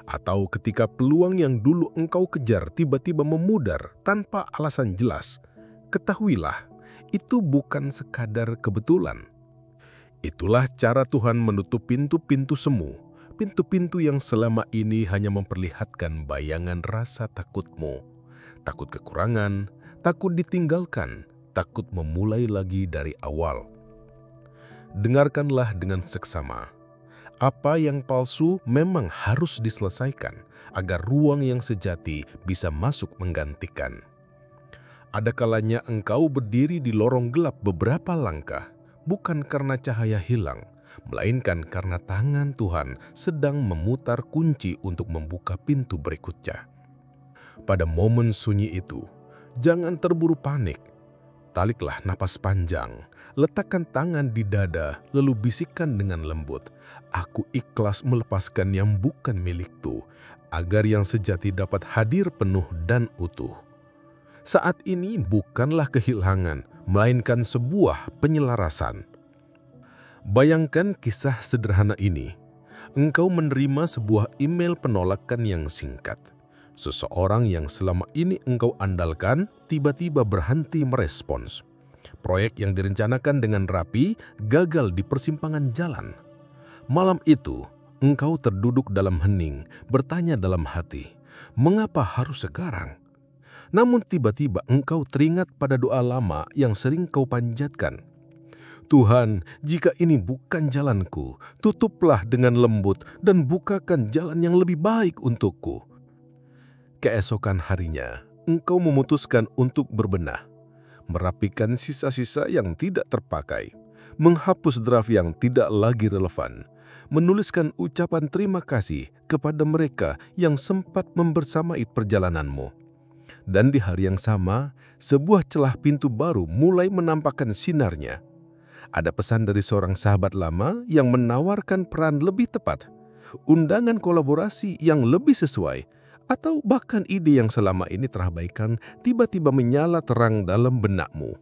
Atau ketika peluang yang dulu engkau kejar tiba-tiba memudar tanpa alasan jelas, ketahuilah, itu bukan sekadar kebetulan. Itulah cara Tuhan menutup pintu-pintu semu, pintu-pintu yang selama ini hanya memperlihatkan bayangan rasa takutmu. Takut kekurangan, takut ditinggalkan, takut memulai lagi dari awal. Dengarkanlah dengan seksama. Apa yang palsu memang harus diselesaikan agar ruang yang sejati bisa masuk menggantikan. Ada kalanya engkau berdiri di lorong gelap beberapa langkah, bukan karena cahaya hilang, melainkan karena tangan Tuhan sedang memutar kunci untuk membuka pintu berikutnya. Pada momen sunyi itu, jangan terburu panik. Tariklah napas panjang, letakkan tangan di dada, lalu bisikkan dengan lembut, aku ikhlas melepaskan yang bukan milikku, agar yang sejati dapat hadir penuh dan utuh. Saat ini bukanlah kehilangan, melainkan sebuah penyelarasan. Bayangkan kisah sederhana ini. Engkau menerima sebuah email penolakan yang singkat. Seseorang yang selama ini engkau andalkan tiba-tiba berhenti merespons. Proyek yang direncanakan dengan rapi gagal di persimpangan jalan. Malam itu, engkau terduduk dalam hening, bertanya dalam hati, mengapa harus sekarang? Namun tiba-tiba engkau teringat pada doa lama yang sering kau panjatkan. Tuhan, jika ini bukan jalanku, tutuplah dengan lembut dan bukakan jalan yang lebih baik untukku. Keesokan harinya, engkau memutuskan untuk berbenah, merapikan sisa-sisa yang tidak terpakai, menghapus draft yang tidak lagi relevan, menuliskan ucapan terima kasih kepada mereka yang sempat membersamai perjalananmu. Dan di hari yang sama, sebuah celah pintu baru mulai menampakkan sinarnya. Ada pesan dari seorang sahabat lama yang menawarkan peran lebih tepat, undangan kolaborasi yang lebih sesuai, atau bahkan ide yang selama ini terabaikan tiba-tiba menyala terang dalam benakmu.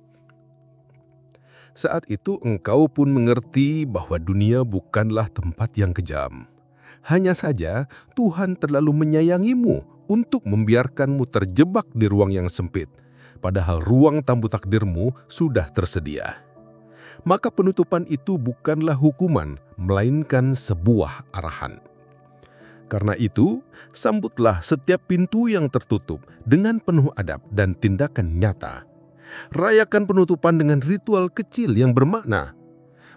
Saat itu engkau pun mengerti bahwa dunia bukanlah tempat yang kejam. Hanya saja Tuhan terlalu menyayangimu untuk membiarkanmu terjebak di ruang yang sempit, padahal ruang tamu takdirmu sudah tersedia. Maka penutupan itu bukanlah hukuman, melainkan sebuah arahan. Karena itu, sambutlah setiap pintu yang tertutup dengan penuh adab dan tindakan nyata. Rayakan penutupan dengan ritual kecil yang bermakna.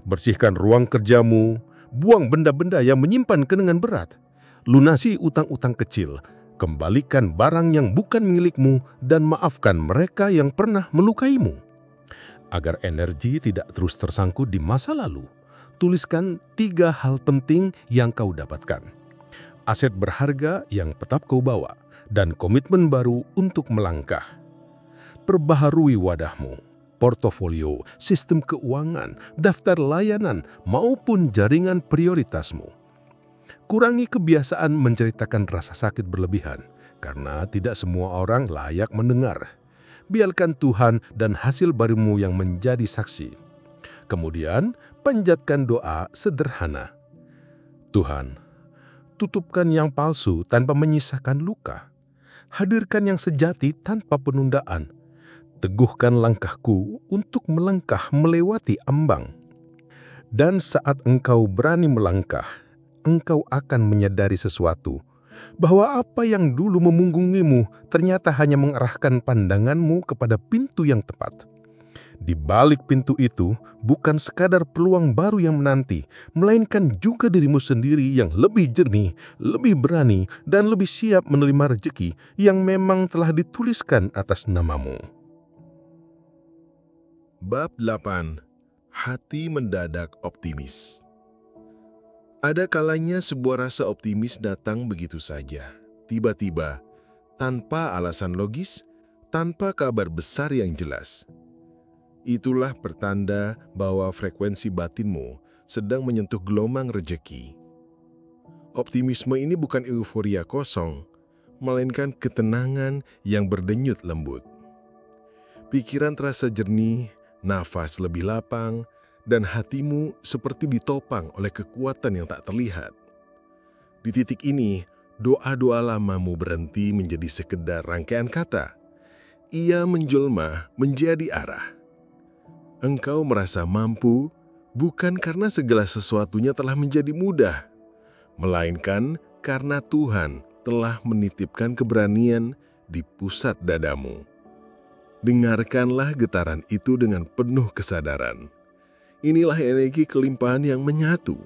Bersihkan ruang kerjamu, buang benda-benda yang menyimpan kenangan berat, lunasi utang-utang kecil, kembalikan barang yang bukan milikmu, dan maafkan mereka yang pernah melukaimu. Agar energi tidak terus tersangkut di masa lalu, Tuliskan 3 hal penting yang kau dapatkan. Aset berharga yang tetap kau bawa, dan komitmen baru untuk melangkah. Perbaharui wadahmu, portofolio, sistem keuangan, daftar layanan, maupun jaringan prioritasmu. Kurangi kebiasaan menceritakan rasa sakit berlebihan, karena tidak semua orang layak mendengar. Biarkan Tuhan dan hasil barumu yang menjadi saksi. Kemudian, panjatkan doa sederhana. Tuhan, tutupkan yang palsu tanpa menyisakan luka. Hadirkan yang sejati tanpa penundaan. Teguhkan langkahku untuk melangkah melewati ambang. Dan saat engkau berani melangkah, engkau akan menyadari sesuatu, bahwa apa yang dulu memunggungimu ternyata hanya mengarahkan pandanganmu kepada pintu yang tepat. Di balik pintu itu bukan sekadar peluang baru yang menanti, melainkan juga dirimu sendiri yang lebih jernih, lebih berani, dan lebih siap menerima rezeki yang memang telah dituliskan atas namamu. Bab 8. Hati mendadak optimis. Ada kalanya sebuah rasa optimis datang begitu saja, tiba-tiba, tanpa alasan logis, tanpa kabar besar yang jelas. Itulah pertanda bahwa frekuensi batinmu sedang menyentuh gelombang rejeki. Optimisme ini bukan euforia kosong, melainkan ketenangan yang berdenyut lembut. Pikiran terasa jernih, nafas lebih lapang, dan hatimu seperti ditopang oleh kekuatan yang tak terlihat. Di titik ini, doa-doa lamamu berhenti menjadi sekedar rangkaian kata. Ia menjelma menjadi arah. Engkau merasa mampu bukan karena segala sesuatunya telah menjadi mudah, melainkan karena Tuhan telah menitipkan keberanian di pusat dadamu. Dengarkanlah getaran itu dengan penuh kesadaran. Inilah energi kelimpahan yang menyatu,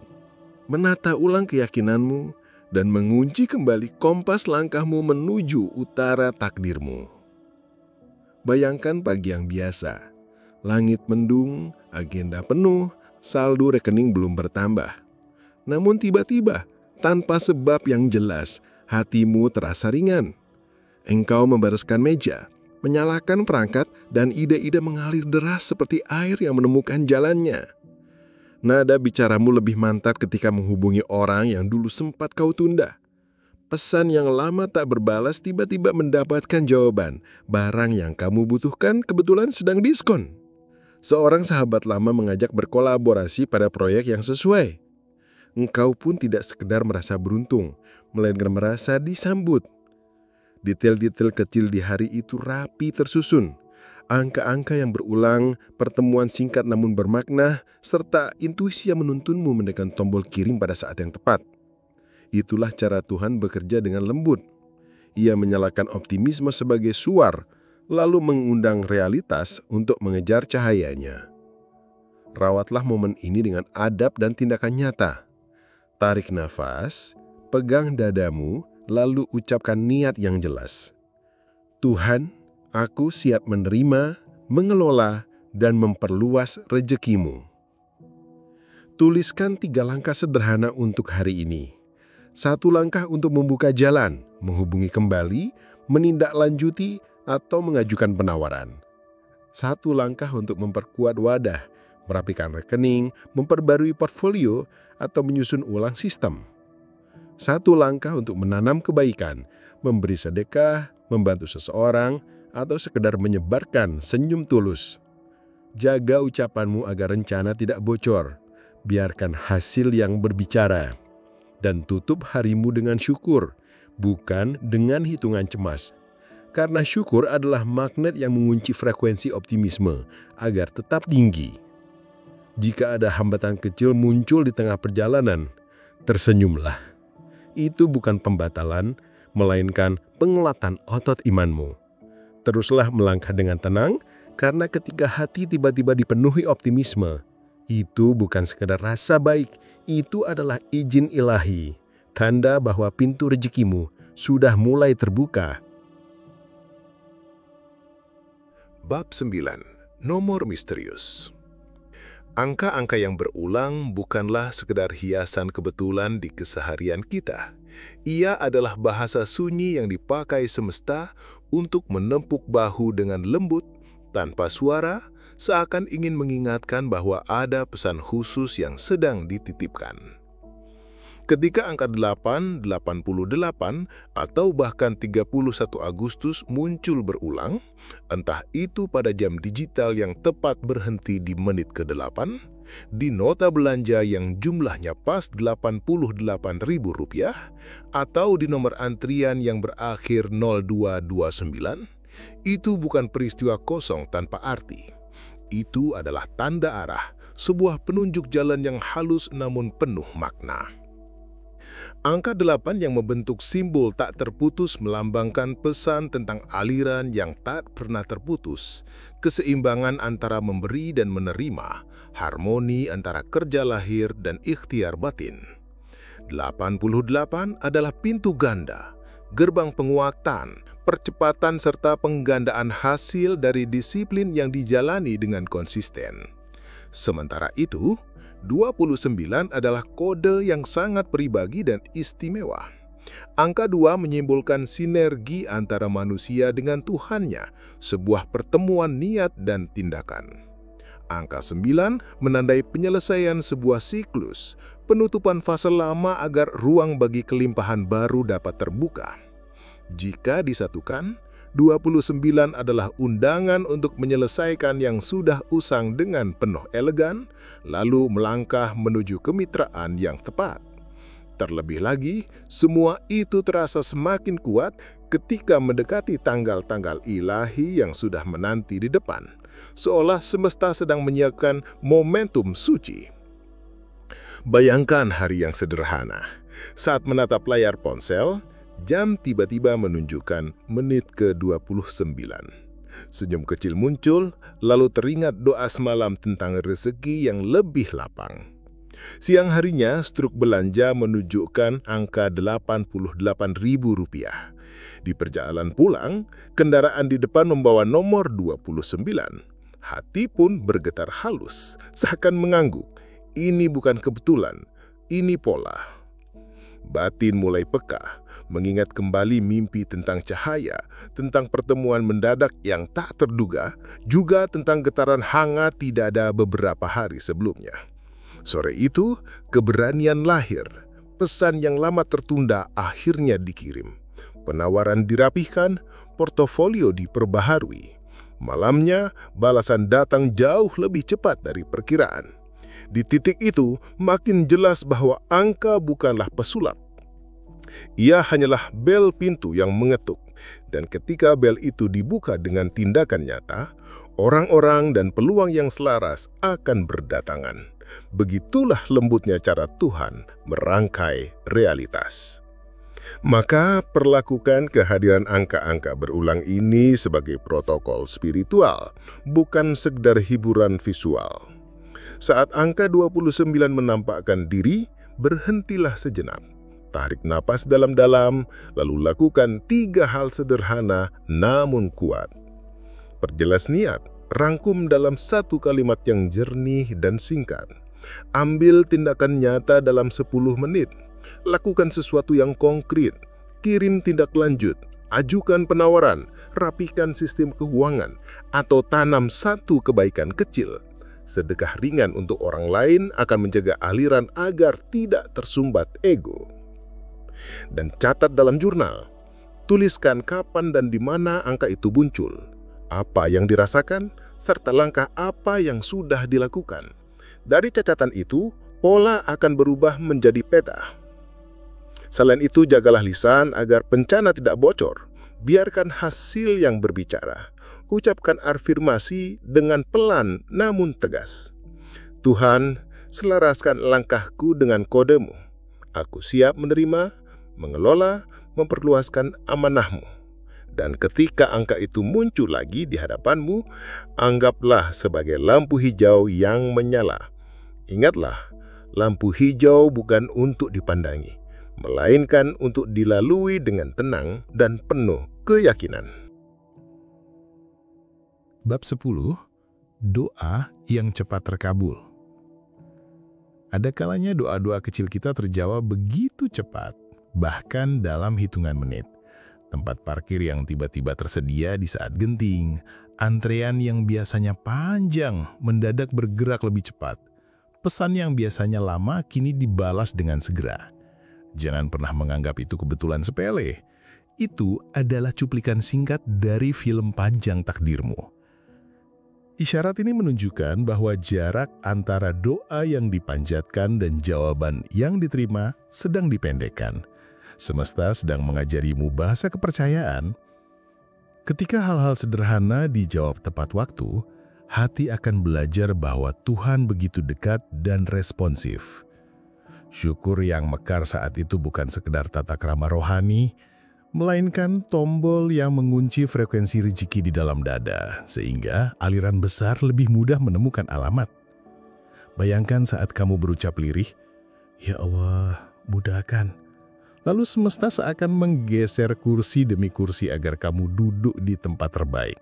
menata ulang keyakinanmu, dan mengunci kembali kompas langkahmu menuju utara takdirmu. Bayangkan pagi yang biasa. Langit mendung, agenda penuh, saldo rekening belum bertambah. Namun tiba-tiba, tanpa sebab yang jelas, hatimu terasa ringan. Engkau membereskan meja, menyalakan perangkat, dan ide-ide mengalir deras seperti air yang menemukan jalannya. Nada bicaramu lebih mantap ketika menghubungi orang yang dulu sempat kau tunda. Pesan yang lama tak berbalas tiba-tiba mendapatkan jawaban. Barang yang kamu butuhkan kebetulan sedang diskon. Seorang sahabat lama mengajak berkolaborasi pada proyek yang sesuai. Engkau pun tidak sekedar merasa beruntung, melainkan merasa disambut. Detail-detail kecil di hari itu rapi tersusun. Angka-angka yang berulang, pertemuan singkat namun bermakna, serta intuisi yang menuntunmu menekan tombol kirim pada saat yang tepat. Itulah cara Tuhan bekerja dengan lembut. Ia menyalakan optimisme sebagai suar, lalu mengundang realitas untuk mengejar cahayanya. Rawatlah momen ini dengan adab dan tindakan nyata. Tarik nafas, pegang dadamu, lalu ucapkan niat yang jelas. Tuhan, aku siap menerima, mengelola, dan memperluas rezekimu. Tuliskan 3 langkah sederhana untuk hari ini. 1 langkah untuk membuka jalan, menghubungi kembali, menindaklanjuti, atau mengajukan penawaran. 1 langkah untuk memperkuat wadah, merapikan rekening, memperbarui portfolio, atau menyusun ulang sistem. 1 langkah untuk menanam kebaikan, memberi sedekah, membantu seseorang, atau sekedar menyebarkan senyum tulus. Jaga ucapanmu agar rencana tidak bocor. Biarkan hasil yang berbicara. Dan tutup harimu dengan syukur, bukan dengan hitungan cemas. Karena syukur adalah magnet yang mengunci frekuensi optimisme agar tetap tinggi. Jika ada hambatan kecil muncul di tengah perjalanan, tersenyumlah. Itu bukan pembatalan, melainkan penguatan otot imanmu. Teruslah melangkah dengan tenang, karena ketika hati tiba-tiba dipenuhi optimisme, itu bukan sekadar rasa baik, itu adalah izin ilahi, tanda bahwa pintu rezekimu sudah mulai terbuka. Bab 9. Nomor misterius. Angka-angka yang berulang bukanlah sekedar hiasan kebetulan di keseharian kita. Ia adalah bahasa sunyi yang dipakai semesta untuk menempuk bahu dengan lembut, tanpa suara, seakan ingin mengingatkan bahwa ada pesan khusus yang sedang dititipkan. Ketika angka 8, 88, atau bahkan 31 Agustus muncul berulang, entah itu pada jam digital yang tepat berhenti di menit ke-8, di nota belanja yang jumlahnya pas Rp88.000, atau di nomor antrian yang berakhir 0229, itu bukan peristiwa kosong tanpa arti. Itu adalah tanda arah, sebuah penunjuk jalan yang halus namun penuh makna. Angka 8 yang membentuk simbol tak terputus melambangkan pesan tentang aliran yang tak pernah terputus, keseimbangan antara memberi dan menerima, harmoni antara kerja lahir dan ikhtiar batin. 88 adalah pintu ganda, gerbang penguatan, percepatan serta penggandaan hasil dari disiplin yang dijalani dengan konsisten. Sementara itu, 29 adalah kode yang sangat pribadi dan istimewa. Angka 2 menyimbolkan sinergi antara manusia dengan Tuhannya, sebuah pertemuan niat dan tindakan. Angka 9 menandai penyelesaian sebuah siklus, penutupan fase lama agar ruang bagi kelimpahan baru dapat terbuka. Jika disatukan, 29 adalah undangan untuk menyelesaikan yang sudah usang dengan penuh elegan, lalu melangkah menuju kemitraan yang tepat. Terlebih lagi, semua itu terasa semakin kuat ketika mendekati tanggal-tanggal ilahi yang sudah menanti di depan, seolah semesta sedang menyiapkan momentum suci. Bayangkan hari yang sederhana. Saat menatap layar ponsel, jam tiba-tiba menunjukkan menit ke-29. Senyum kecil muncul, lalu teringat doa semalam tentang rezeki yang lebih lapang. Siang harinya, struk belanja menunjukkan angka Rp88.000. Di perjalanan pulang, kendaraan di depan membawa nomor 29. Hati pun bergetar halus, seakan mengangguk. Ini bukan kebetulan, ini pola. Batin mulai peka, mengingat kembali mimpi tentang cahaya, tentang pertemuan mendadak yang tak terduga, juga tentang getaran hangat tidak ada beberapa hari sebelumnya. Sore itu, keberanian lahir. Pesan yang lama tertunda akhirnya dikirim. Penawaran dirapihkan, portofolio diperbaharui. Malamnya, balasan datang jauh lebih cepat dari perkiraan. Di titik itu, makin jelas bahwa angka bukanlah pesulap. Ia hanyalah bel pintu yang mengetuk, dan ketika bel itu dibuka dengan tindakan nyata, orang-orang dan peluang yang selaras akan berdatangan. Begitulah lembutnya cara Tuhan merangkai realitas. Maka perlakukan kehadiran angka-angka berulang ini sebagai protokol spiritual, bukan sekedar hiburan visual. Saat angka 29 menampakkan diri, berhentilah sejenak. Tarik napas dalam-dalam, lalu lakukan 3 hal sederhana namun kuat. Perjelas niat, rangkum dalam 1 kalimat yang jernih dan singkat. Ambil tindakan nyata dalam 10 menit. Lakukan sesuatu yang konkret. Kirim tindak lanjut. Ajukan penawaran. Rapikan sistem keuangan. Atau tanam 1 kebaikan kecil. Sedekah ringan untuk orang lain akan menjaga aliran agar tidak tersumbat ego. Dan catat dalam jurnal. Tuliskan kapan dan di mana angka itu muncul. Apa yang dirasakan, serta langkah apa yang sudah dilakukan. Dari catatan itu, pola akan berubah menjadi peta. Selain itu, jagalah lisan agar pencana tidak bocor. Biarkan hasil yang berbicara. Ucapkan afirmasi dengan pelan namun tegas. Tuhan, selaraskan langkahku dengan kodemu. Aku siap menerima, mengelola, memperluaskan amanahmu. Dan ketika angka itu muncul lagi di hadapanmu, anggaplah sebagai lampu hijau yang menyala. Ingatlah, lampu hijau bukan untuk dipandangi, melainkan untuk dilalui dengan tenang dan penuh keyakinan. Bab 10. Doa yang cepat terkabul. Ada kalanya doa-doa kecil kita terjawab begitu cepat, bahkan dalam hitungan menit. Tempat parkir yang tiba-tiba tersedia di saat genting, antrean yang biasanya panjang mendadak bergerak lebih cepat. Pesan yang biasanya lama kini dibalas dengan segera. Jangan pernah menganggap itu kebetulan sepele. Itu adalah cuplikan singkat dari film panjang takdirmu. Isyarat ini menunjukkan bahwa jarak antara doa yang dipanjatkan dan jawaban yang diterima sedang dipendekkan. Semesta sedang mengajarimu bahasa kepercayaan. Ketika hal-hal sederhana dijawab tepat waktu, hati akan belajar bahwa Tuhan begitu dekat dan responsif. Syukur yang mekar saat itu bukan sekedar tata krama rohani, melainkan tombol yang mengunci frekuensi rezeki di dalam dada, sehingga aliran besar lebih mudah menemukan alamat. Bayangkan saat kamu berucap lirih, "Ya Allah, mudahkan." Lalu semesta seakan menggeser kursi demi kursi agar kamu duduk di tempat terbaik.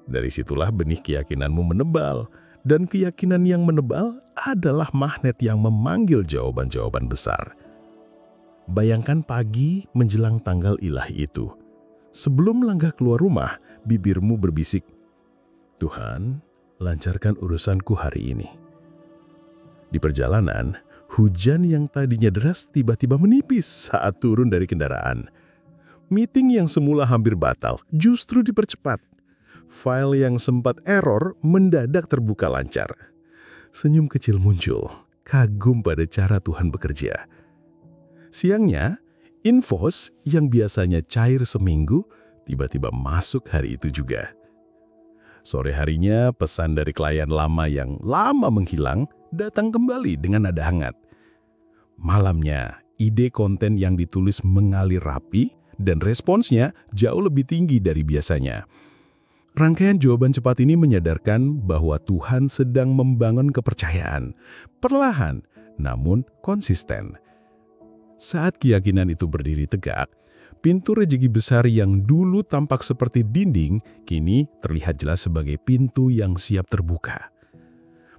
Dari situlah benih keyakinanmu menebal, dan keyakinan yang menebal adalah magnet yang memanggil jawaban-jawaban besar. Bayangkan pagi menjelang tanggal ilahi itu. Sebelum melangkah keluar rumah, bibirmu berbisik, "Tuhan, lancarkan urusanku hari ini." Di perjalanan, hujan yang tadinya deras tiba-tiba menipis saat turun dari kendaraan. Meeting yang semula hampir batal justru dipercepat. File yang sempat error mendadak terbuka lancar. Senyum kecil muncul, kagum pada cara Tuhan bekerja. Siangnya, infos yang biasanya cair seminggu tiba-tiba masuk hari itu juga. Sore harinya, pesan dari klien lama yang lama menghilang datang kembali dengan nada hangat. Malamnya, ide konten yang ditulis mengalir rapi dan responsnya jauh lebih tinggi dari biasanya. Rangkaian jawaban cepat ini menyadarkan bahwa Tuhan sedang membangun kepercayaan, perlahan namun konsisten. Saat keyakinan itu berdiri tegak, pintu rezeki besar yang dulu tampak seperti dinding, kini terlihat jelas sebagai pintu yang siap terbuka.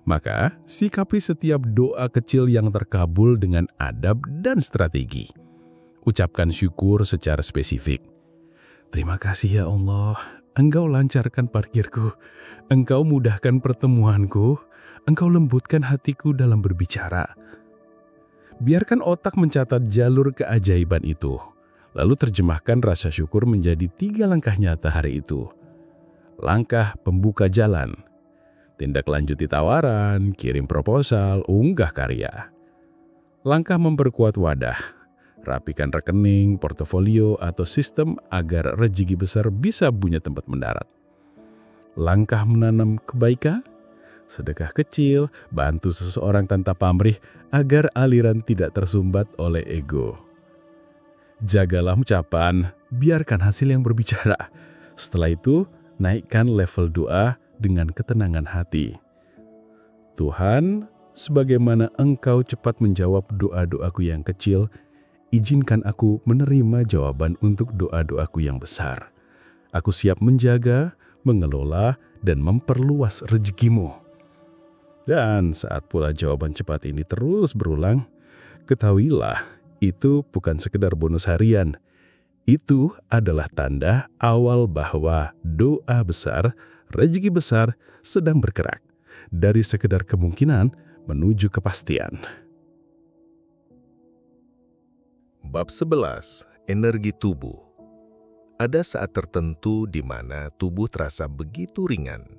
Maka, sikapi setiap doa kecil yang terkabul dengan adab dan strategi. Ucapkan syukur secara spesifik. "Terima kasih ya Allah, Engkau lancarkan parkirku, Engkau mudahkan pertemuanku, Engkau lembutkan hatiku dalam berbicara." Biarkan otak mencatat jalur keajaiban itu, lalu terjemahkan rasa syukur menjadi 3 langkah nyata hari itu. Langkah pembuka jalan. Tindak lanjuti tawaran, kirim proposal, unggah karya. Langkah memperkuat wadah. Rapikan rekening, portofolio, atau sistem agar rezeki besar bisa punya tempat mendarat. Langkah menanam kebaikan. Sedekah kecil, bantu seseorang tanpa pamrih agar aliran tidak tersumbat oleh ego. Jagalah ucapan, biarkan hasil yang berbicara. Setelah itu, naikkan level doa dengan ketenangan hati. Tuhan, sebagaimana Engkau cepat menjawab doa-doaku yang kecil, izinkan aku menerima jawaban untuk doa-doaku yang besar. Aku siap menjaga, mengelola, dan memperluas rezekimu. Dan saat pula jawaban cepat ini terus berulang, ketahuilah itu bukan sekedar bonus harian. Itu adalah tanda awal bahwa doa besar, rezeki besar sedang bergerak dari sekedar kemungkinan menuju kepastian. Bab 11. Energi tubuh. Ada saat tertentu di mana tubuh terasa begitu ringan,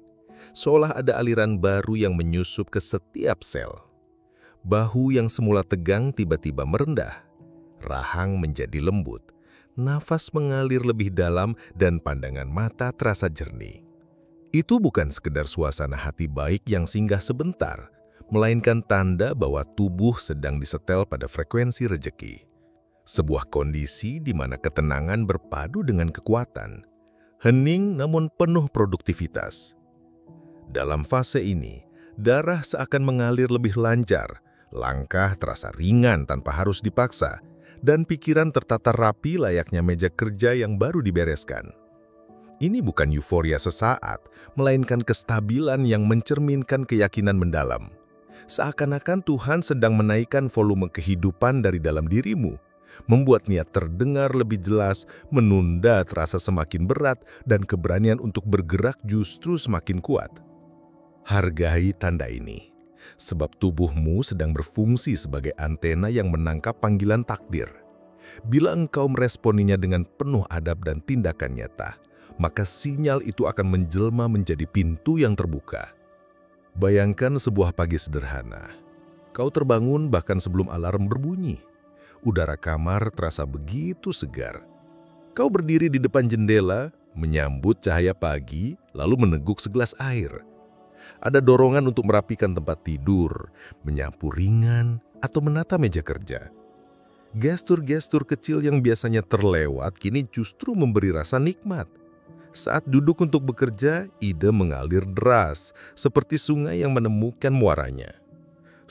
seolah ada aliran baru yang menyusup ke setiap sel. Bahu yang semula tegang tiba-tiba merendah, rahang menjadi lembut, nafas mengalir lebih dalam, dan pandangan mata terasa jernih. Itu bukan sekedar suasana hati baik yang singgah sebentar, melainkan tanda bahwa tubuh sedang disetel pada frekuensi rezeki. Sebuah kondisi di mana ketenangan berpadu dengan kekuatan, hening namun penuh produktivitas. Dalam fase ini, darah seakan mengalir lebih lancar, langkah terasa ringan tanpa harus dipaksa, dan pikiran tertata rapi layaknya meja kerja yang baru dibereskan. Ini bukan euforia sesaat, melainkan kestabilan yang mencerminkan keyakinan mendalam. Seakan-akan Tuhan sedang menaikkan volume kehidupan dari dalam dirimu, membuat niat terdengar lebih jelas, menunda terasa semakin berat, dan keberanian untuk bergerak justru semakin kuat. Hargai tanda ini, sebab tubuhmu sedang berfungsi sebagai antena yang menangkap panggilan takdir. Bila engkau meresponinya dengan penuh adab dan tindakan nyata, maka sinyal itu akan menjelma menjadi pintu yang terbuka. Bayangkan sebuah pagi sederhana. Kau terbangun bahkan sebelum alarm berbunyi. Udara kamar terasa begitu segar. Kau berdiri di depan jendela, menyambut cahaya pagi, lalu meneguk segelas air. Ada dorongan untuk merapikan tempat tidur, menyapu ringan, atau menata meja kerja. Gestur-gestur kecil yang biasanya terlewat kini justru memberi rasa nikmat. Saat duduk untuk bekerja, ide mengalir deras, seperti sungai yang menemukan muaranya.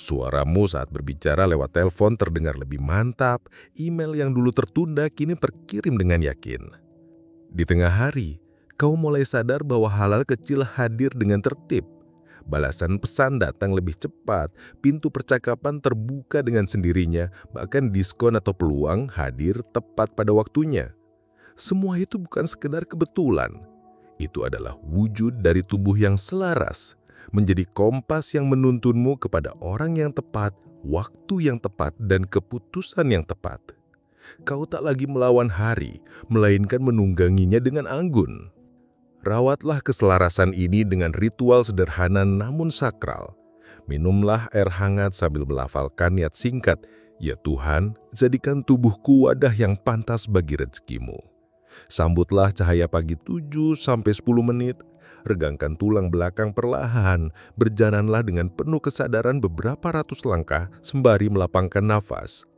Suaramu saat berbicara lewat telepon terdengar lebih mantap, email yang dulu tertunda kini terkirim dengan yakin. Di tengah hari, kau mulai sadar bahwa hal-hal kecil hadir dengan tertib. Balasan pesan datang lebih cepat, pintu percakapan terbuka dengan sendirinya, bahkan diskon atau peluang hadir tepat pada waktunya. Semua itu bukan sekedar kebetulan. Itu adalah wujud dari tubuh yang selaras, menjadi kompas yang menuntunmu kepada orang yang tepat, waktu yang tepat, dan keputusan yang tepat. Kau tak lagi melawan hari, melainkan menungganginya dengan anggun. Rawatlah keselarasan ini dengan ritual sederhana namun sakral. Minumlah air hangat sambil melafalkan niat singkat, "Ya Tuhan, jadikan tubuhku wadah yang pantas bagi rezekimu." Sambutlah cahaya pagi 7-10 menit, regangkan tulang belakang perlahan, berjalanlah dengan penuh kesadaran beberapa ratus langkah sembari melapangkan nafas.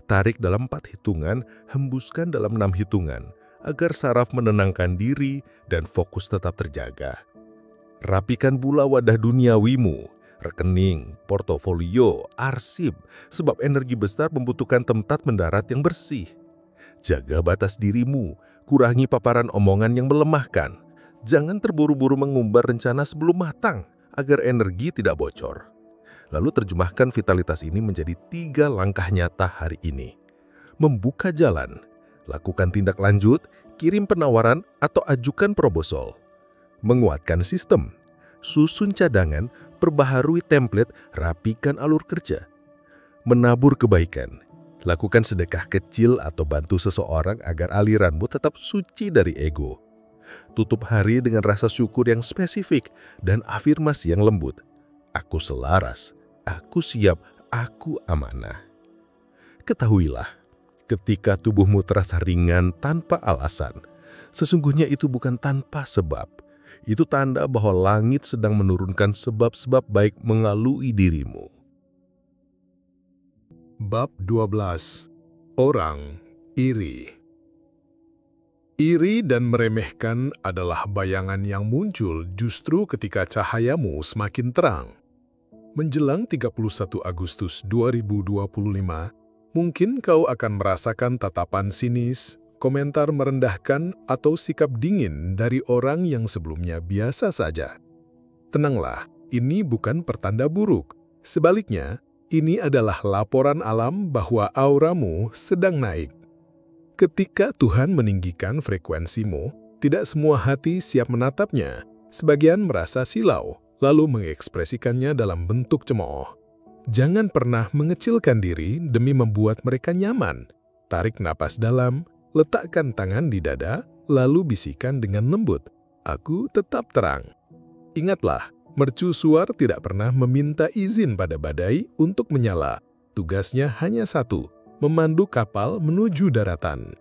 Tarik dalam 4 hitungan, hembuskan dalam 6 hitungan, agar saraf menenangkan diri dan fokus tetap terjaga. Rapikan pula wadah duniawimu, rekening, portofolio, arsip, sebab energi besar membutuhkan tempat mendarat yang bersih. Jaga batas dirimu, kurangi paparan omongan yang melemahkan. Jangan terburu-buru mengumbar rencana sebelum matang, agar energi tidak bocor. Lalu terjemahkan vitalitas ini menjadi 3 langkah nyata hari ini. Membuka jalan, lakukan tindak lanjut, kirim penawaran, atau ajukan proposal. Menguatkan sistem, susun cadangan, perbaharui template, rapikan alur kerja. Menabur kebaikan, lakukan sedekah kecil atau bantu seseorang agar aliranmu tetap suci dari ego. Tutup hari dengan rasa syukur yang spesifik dan afirmasi yang lembut. Aku selaras, aku siap, aku amanah. Ketahuilah, ketika tubuhmu terasa ringan tanpa alasan, sesungguhnya itu bukan tanpa sebab. Itu tanda bahwa langit sedang menurunkan sebab-sebab baik melalui dirimu. Bab 12. Orang iri. Iri dan meremehkan adalah bayangan yang muncul justru ketika cahayamu semakin terang. Menjelang 31 Agustus 2025, mungkin kau akan merasakan tatapan sinis, komentar merendahkan, atau sikap dingin dari orang yang sebelumnya biasa saja. Tenanglah, ini bukan pertanda buruk. Sebaliknya, ini adalah laporan alam bahwa auramu sedang naik. Ketika Tuhan meninggikan frekuensimu, tidak semua hati siap menatapnya. Sebagian merasa silau, lalu mengekspresikannya dalam bentuk cemooh. Jangan pernah mengecilkan diri demi membuat mereka nyaman. Tarik napas dalam, letakkan tangan di dada, lalu bisikan dengan lembut, "Aku tetap terang." Ingatlah, mercusuar tidak pernah meminta izin pada badai untuk menyala. Tugasnya hanya satu, memandu kapal menuju daratan.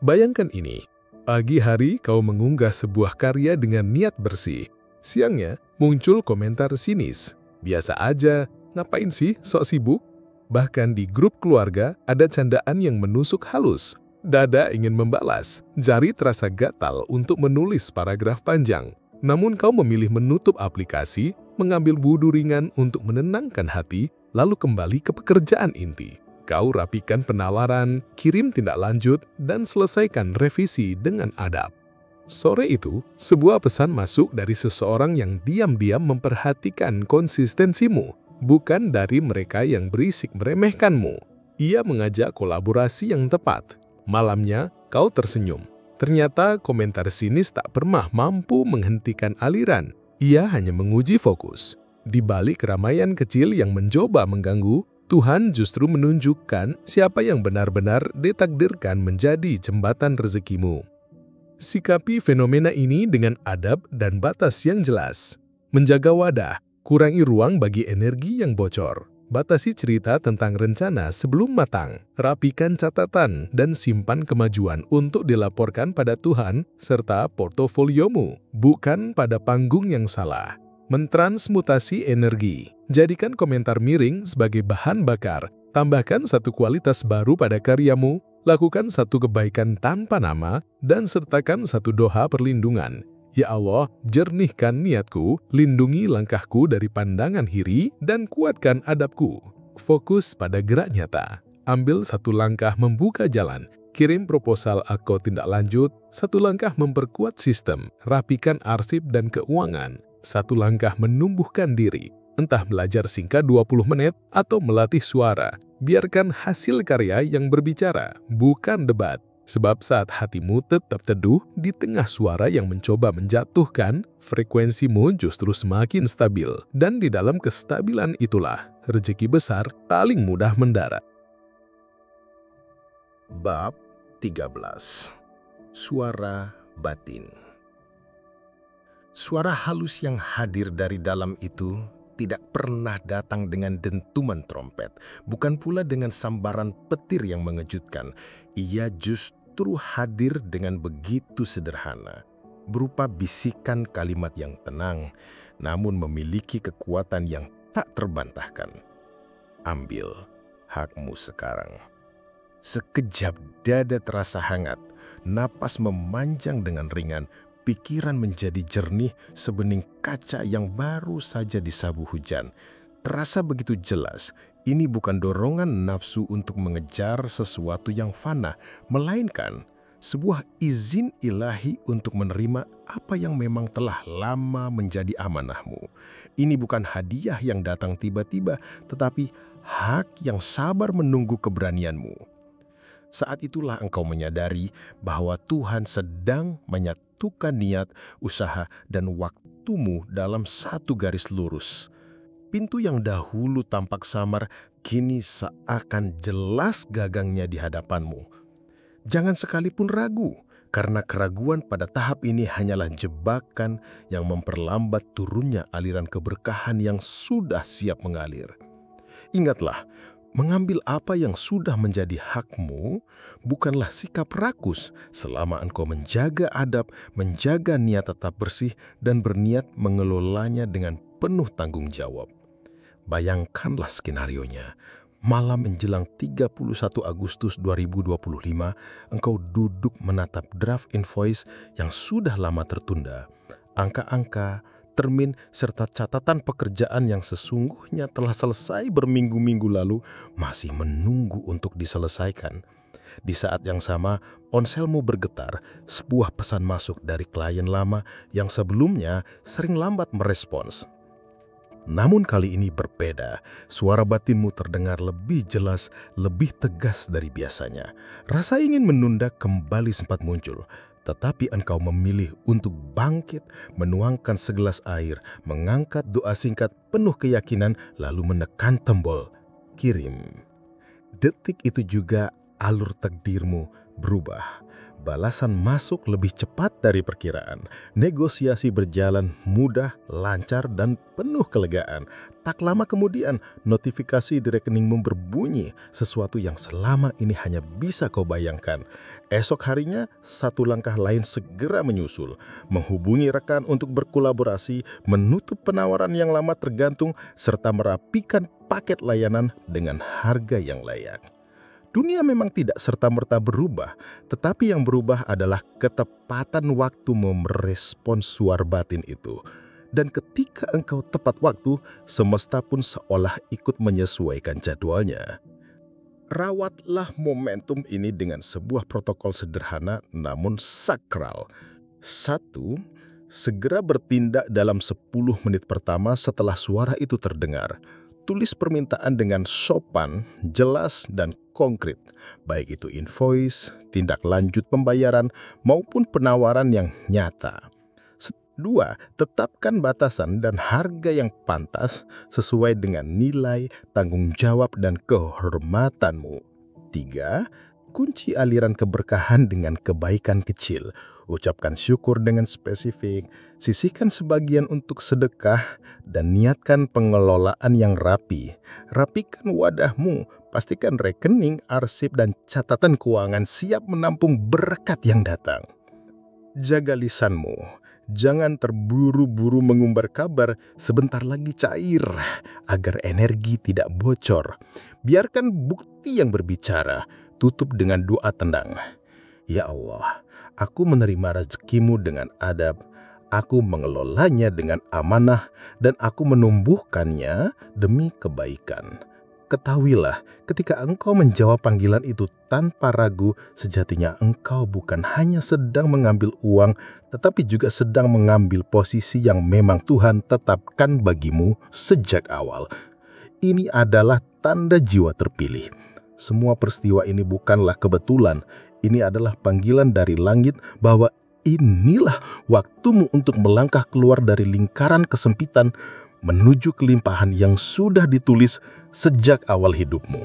Bayangkan ini, pagi hari kau mengunggah sebuah karya dengan niat bersih. Siangnya muncul komentar sinis. "Biasa aja, ngapain sih sok sibuk?" Bahkan di grup keluarga ada candaan yang menusuk halus. Dada ingin membalas, jari terasa gatal untuk menulis paragraf panjang. Namun kau memilih menutup aplikasi, mengambil wudhu ringan untuk menenangkan hati, lalu kembali ke pekerjaan inti. Kau rapikan penawaran, kirim tindak lanjut, dan selesaikan revisi dengan adab. Sore itu, sebuah pesan masuk dari seseorang yang diam-diam memperhatikan konsistensimu, bukan dari mereka yang berisik meremehkanmu. Ia mengajak kolaborasi yang tepat. Malamnya, kau tersenyum. Ternyata komentar sinis tak pernah mampu menghentikan aliran. Ia hanya menguji fokus. Di balik keramaian kecil yang mencoba mengganggu, Tuhan justru menunjukkan siapa yang benar-benar ditakdirkan menjadi jembatan rezekimu. Sikapi fenomena ini dengan adab dan batas yang jelas. Menjaga wadah, kurangi ruang bagi energi yang bocor. Batasi cerita tentang rencana sebelum matang. Rapikan catatan dan simpan kemajuan untuk dilaporkan pada Tuhan serta portofoliomu, bukan pada panggung yang salah. Mentransmutasi energi. Jadikan komentar miring sebagai bahan bakar. Tambahkan satu kualitas baru pada karyamu, lakukan satu kebaikan tanpa nama, dan sertakan satu doa perlindungan. Ya Allah, jernihkan niatku, lindungi langkahku dari pandangan iri, dan kuatkan adabku. Fokus pada gerak nyata. Ambil satu langkah membuka jalan. Kirim proposal atau tindak lanjut. Satu langkah memperkuat sistem. Rapikan arsip dan keuangan. Satu langkah menumbuhkan diri. Entah belajar singkat 20 menit atau melatih suara. Biarkan hasil karya yang berbicara, bukan debat. Sebab saat hatimu tetap teduh di tengah suara yang mencoba menjatuhkan, frekuensimu justru semakin stabil. Dan di dalam kestabilan itulah rezeki besar paling mudah mendarat. Bab 13. Suara batin. Suara halus yang hadir dari dalam itu tidak pernah datang dengan dentuman trompet, bukan pula dengan sambaran petir yang mengejutkan. Ia justru hadir dengan begitu sederhana, berupa bisikan kalimat yang tenang, namun memiliki kekuatan yang tak terbantahkan. Ambil hakmu sekarang. Sekejap dada terasa hangat, napas memanjang dengan ringan, pikiran menjadi jernih sebening kaca yang baru saja disapu hujan. Terasa begitu jelas, ini bukan dorongan nafsu untuk mengejar sesuatu yang fana, melainkan sebuah izin ilahi untuk menerima apa yang memang telah lama menjadi amanahmu. Ini bukan hadiah yang datang tiba-tiba, tetapi hak yang sabar menunggu keberanianmu. Saat itulah engkau menyadari bahwa Tuhan sedang menyatukan niat, usaha, dan waktumu dalam satu garis lurus. Pintu yang dahulu tampak samar, kini seakan jelas gagangnya di hadapanmu. Jangan sekalipun ragu, karena keraguan pada tahap ini hanyalah jebakan yang memperlambat turunnya aliran keberkahan yang sudah siap mengalir. Ingatlah, mengambil apa yang sudah menjadi hakmu bukanlah sikap rakus selama engkau menjaga adab, menjaga niat tetap bersih, dan berniat mengelolanya dengan penuh tanggung jawab. Bayangkanlah skenarionya. Malam menjelang 31 Agustus 2025, engkau duduk menatap draft invoice yang sudah lama tertunda. Angka-angka, termin, serta catatan pekerjaan yang sesungguhnya telah selesai berminggu-minggu lalu masih menunggu untuk diselesaikan. Di saat yang sama, ponselmu bergetar, sebuah pesan masuk dari klien lama yang sebelumnya sering lambat merespons. Namun kali ini berbeda, suara batinmu terdengar lebih jelas, lebih tegas dari biasanya. Rasa ingin menunda kembali sempat muncul. Tetapi engkau memilih untuk bangkit, menuangkan segelas air, mengangkat doa singkat penuh keyakinan, lalu menekan tombol kirim. Detik itu juga alur takdirmu berubah. Balasan masuk lebih cepat dari perkiraan. Negosiasi berjalan mudah, lancar, dan penuh kelegaan. Tak lama kemudian, notifikasi di rekeningmu berbunyi, sesuatu yang selama ini hanya bisa kau bayangkan. Esok harinya, satu langkah lain segera menyusul. Menghubungi rekan untuk berkolaborasi, menutup penawaran yang lama tergantung, serta merapikan paket layanan dengan harga yang layak. Dunia memang tidak serta-merta berubah, tetapi yang berubah adalah ketepatan waktu merespons suara batin itu. Dan ketika engkau tepat waktu, semesta pun seolah ikut menyesuaikan jadwalnya. Rawatlah momentum ini dengan sebuah protokol sederhana namun sakral. 1. Segera bertindak dalam 10 menit pertama setelah suara itu terdengar. Tulis permintaan dengan sopan, jelas, dan konkret, baik itu invoice, tindak lanjut pembayaran, maupun penawaran yang nyata. 2. Tetapkan batasan dan harga yang pantas sesuai dengan nilai, tanggung jawab, dan kehormatanmu. 3. Kunci aliran keberkahan dengan kebaikan kecil. Ucapkan syukur dengan spesifik, sisihkan sebagian untuk sedekah, dan niatkan pengelolaan yang rapi. Rapikan wadahmu, pastikan rekening, arsip, dan catatan keuangan siap menampung berkat yang datang. Jaga lisanmu, jangan terburu-buru mengumbar kabar sebentar lagi cair, agar energi tidak bocor. Biarkan bukti yang berbicara, tutup dengan doa tenang. Ya Allah, aku menerima rezekimu dengan adab, aku mengelolanya dengan amanah, dan aku menumbuhkannya demi kebaikan. Ketahuilah, ketika engkau menjawab panggilan itu tanpa ragu, sejatinya engkau bukan hanya sedang mengambil uang, tetapi juga sedang mengambil posisi yang memang Tuhan tetapkan bagimu sejak awal. Ini adalah tanda jiwa terpilih. Semua peristiwa ini bukanlah kebetulan. Ini adalah panggilan dari langit bahwa inilah waktumu untuk melangkah keluar dari lingkaran kesempitan menuju kelimpahan yang sudah ditulis sejak awal hidupmu.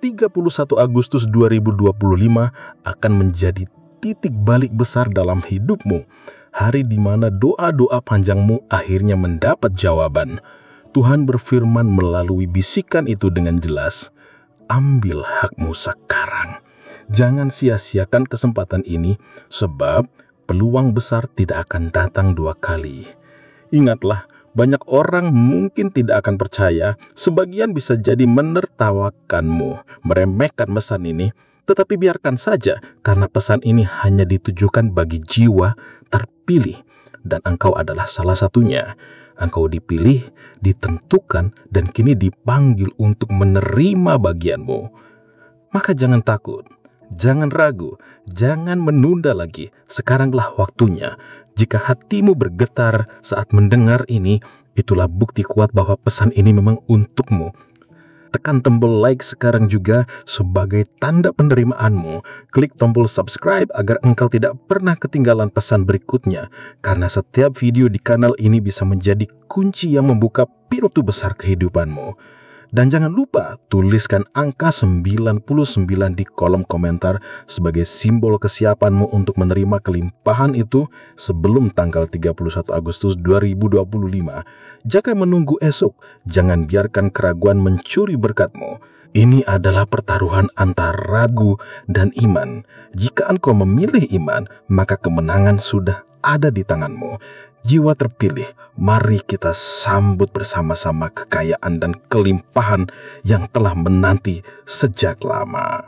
31 Agustus 2025 akan menjadi titik balik besar dalam hidupmu. Hari di mana doa-doa panjangmu akhirnya mendapat jawaban. Tuhan berfirman melalui bisikan itu dengan jelas. Ambil hakmu sekarang. Jangan sia-siakan kesempatan ini, sebab peluang besar tidak akan datang 2 kali. Ingatlah, banyak orang mungkin tidak akan percaya, sebagian bisa jadi menertawakanmu, meremehkan pesan ini, tetapi biarkan saja, karena pesan ini hanya ditujukan bagi jiwa terpilih, dan engkau adalah salah satunya. Engkau dipilih, ditentukan, dan kini dipanggil untuk menerima bagianmu. Maka jangan takut, jangan ragu, jangan menunda lagi. Sekaranglah waktunya. Jika hatimu bergetar saat mendengar ini, itulah bukti kuat bahwa pesan ini memang untukmu. Tekan tombol like sekarang juga sebagai tanda penerimaanmu. Klik tombol subscribe agar engkau tidak pernah ketinggalan pesan berikutnya. Karena setiap video di kanal ini bisa menjadi kunci yang membuka pintu besar kehidupanmu. Dan jangan lupa tuliskan angka 99 di kolom komentar sebagai simbol kesiapanmu untuk menerima kelimpahan itu sebelum tanggal 31 Agustus 2025. Jangan menunggu esok, jangan biarkan keraguan mencuri berkatmu. Ini adalah pertaruhan antara ragu dan iman. Jika engkau memilih iman, maka kemenangan sudah ada di tanganmu. Jiwa terpilih, mari kita sambut bersama-sama kekayaan dan kelimpahan yang telah menanti sejak lama.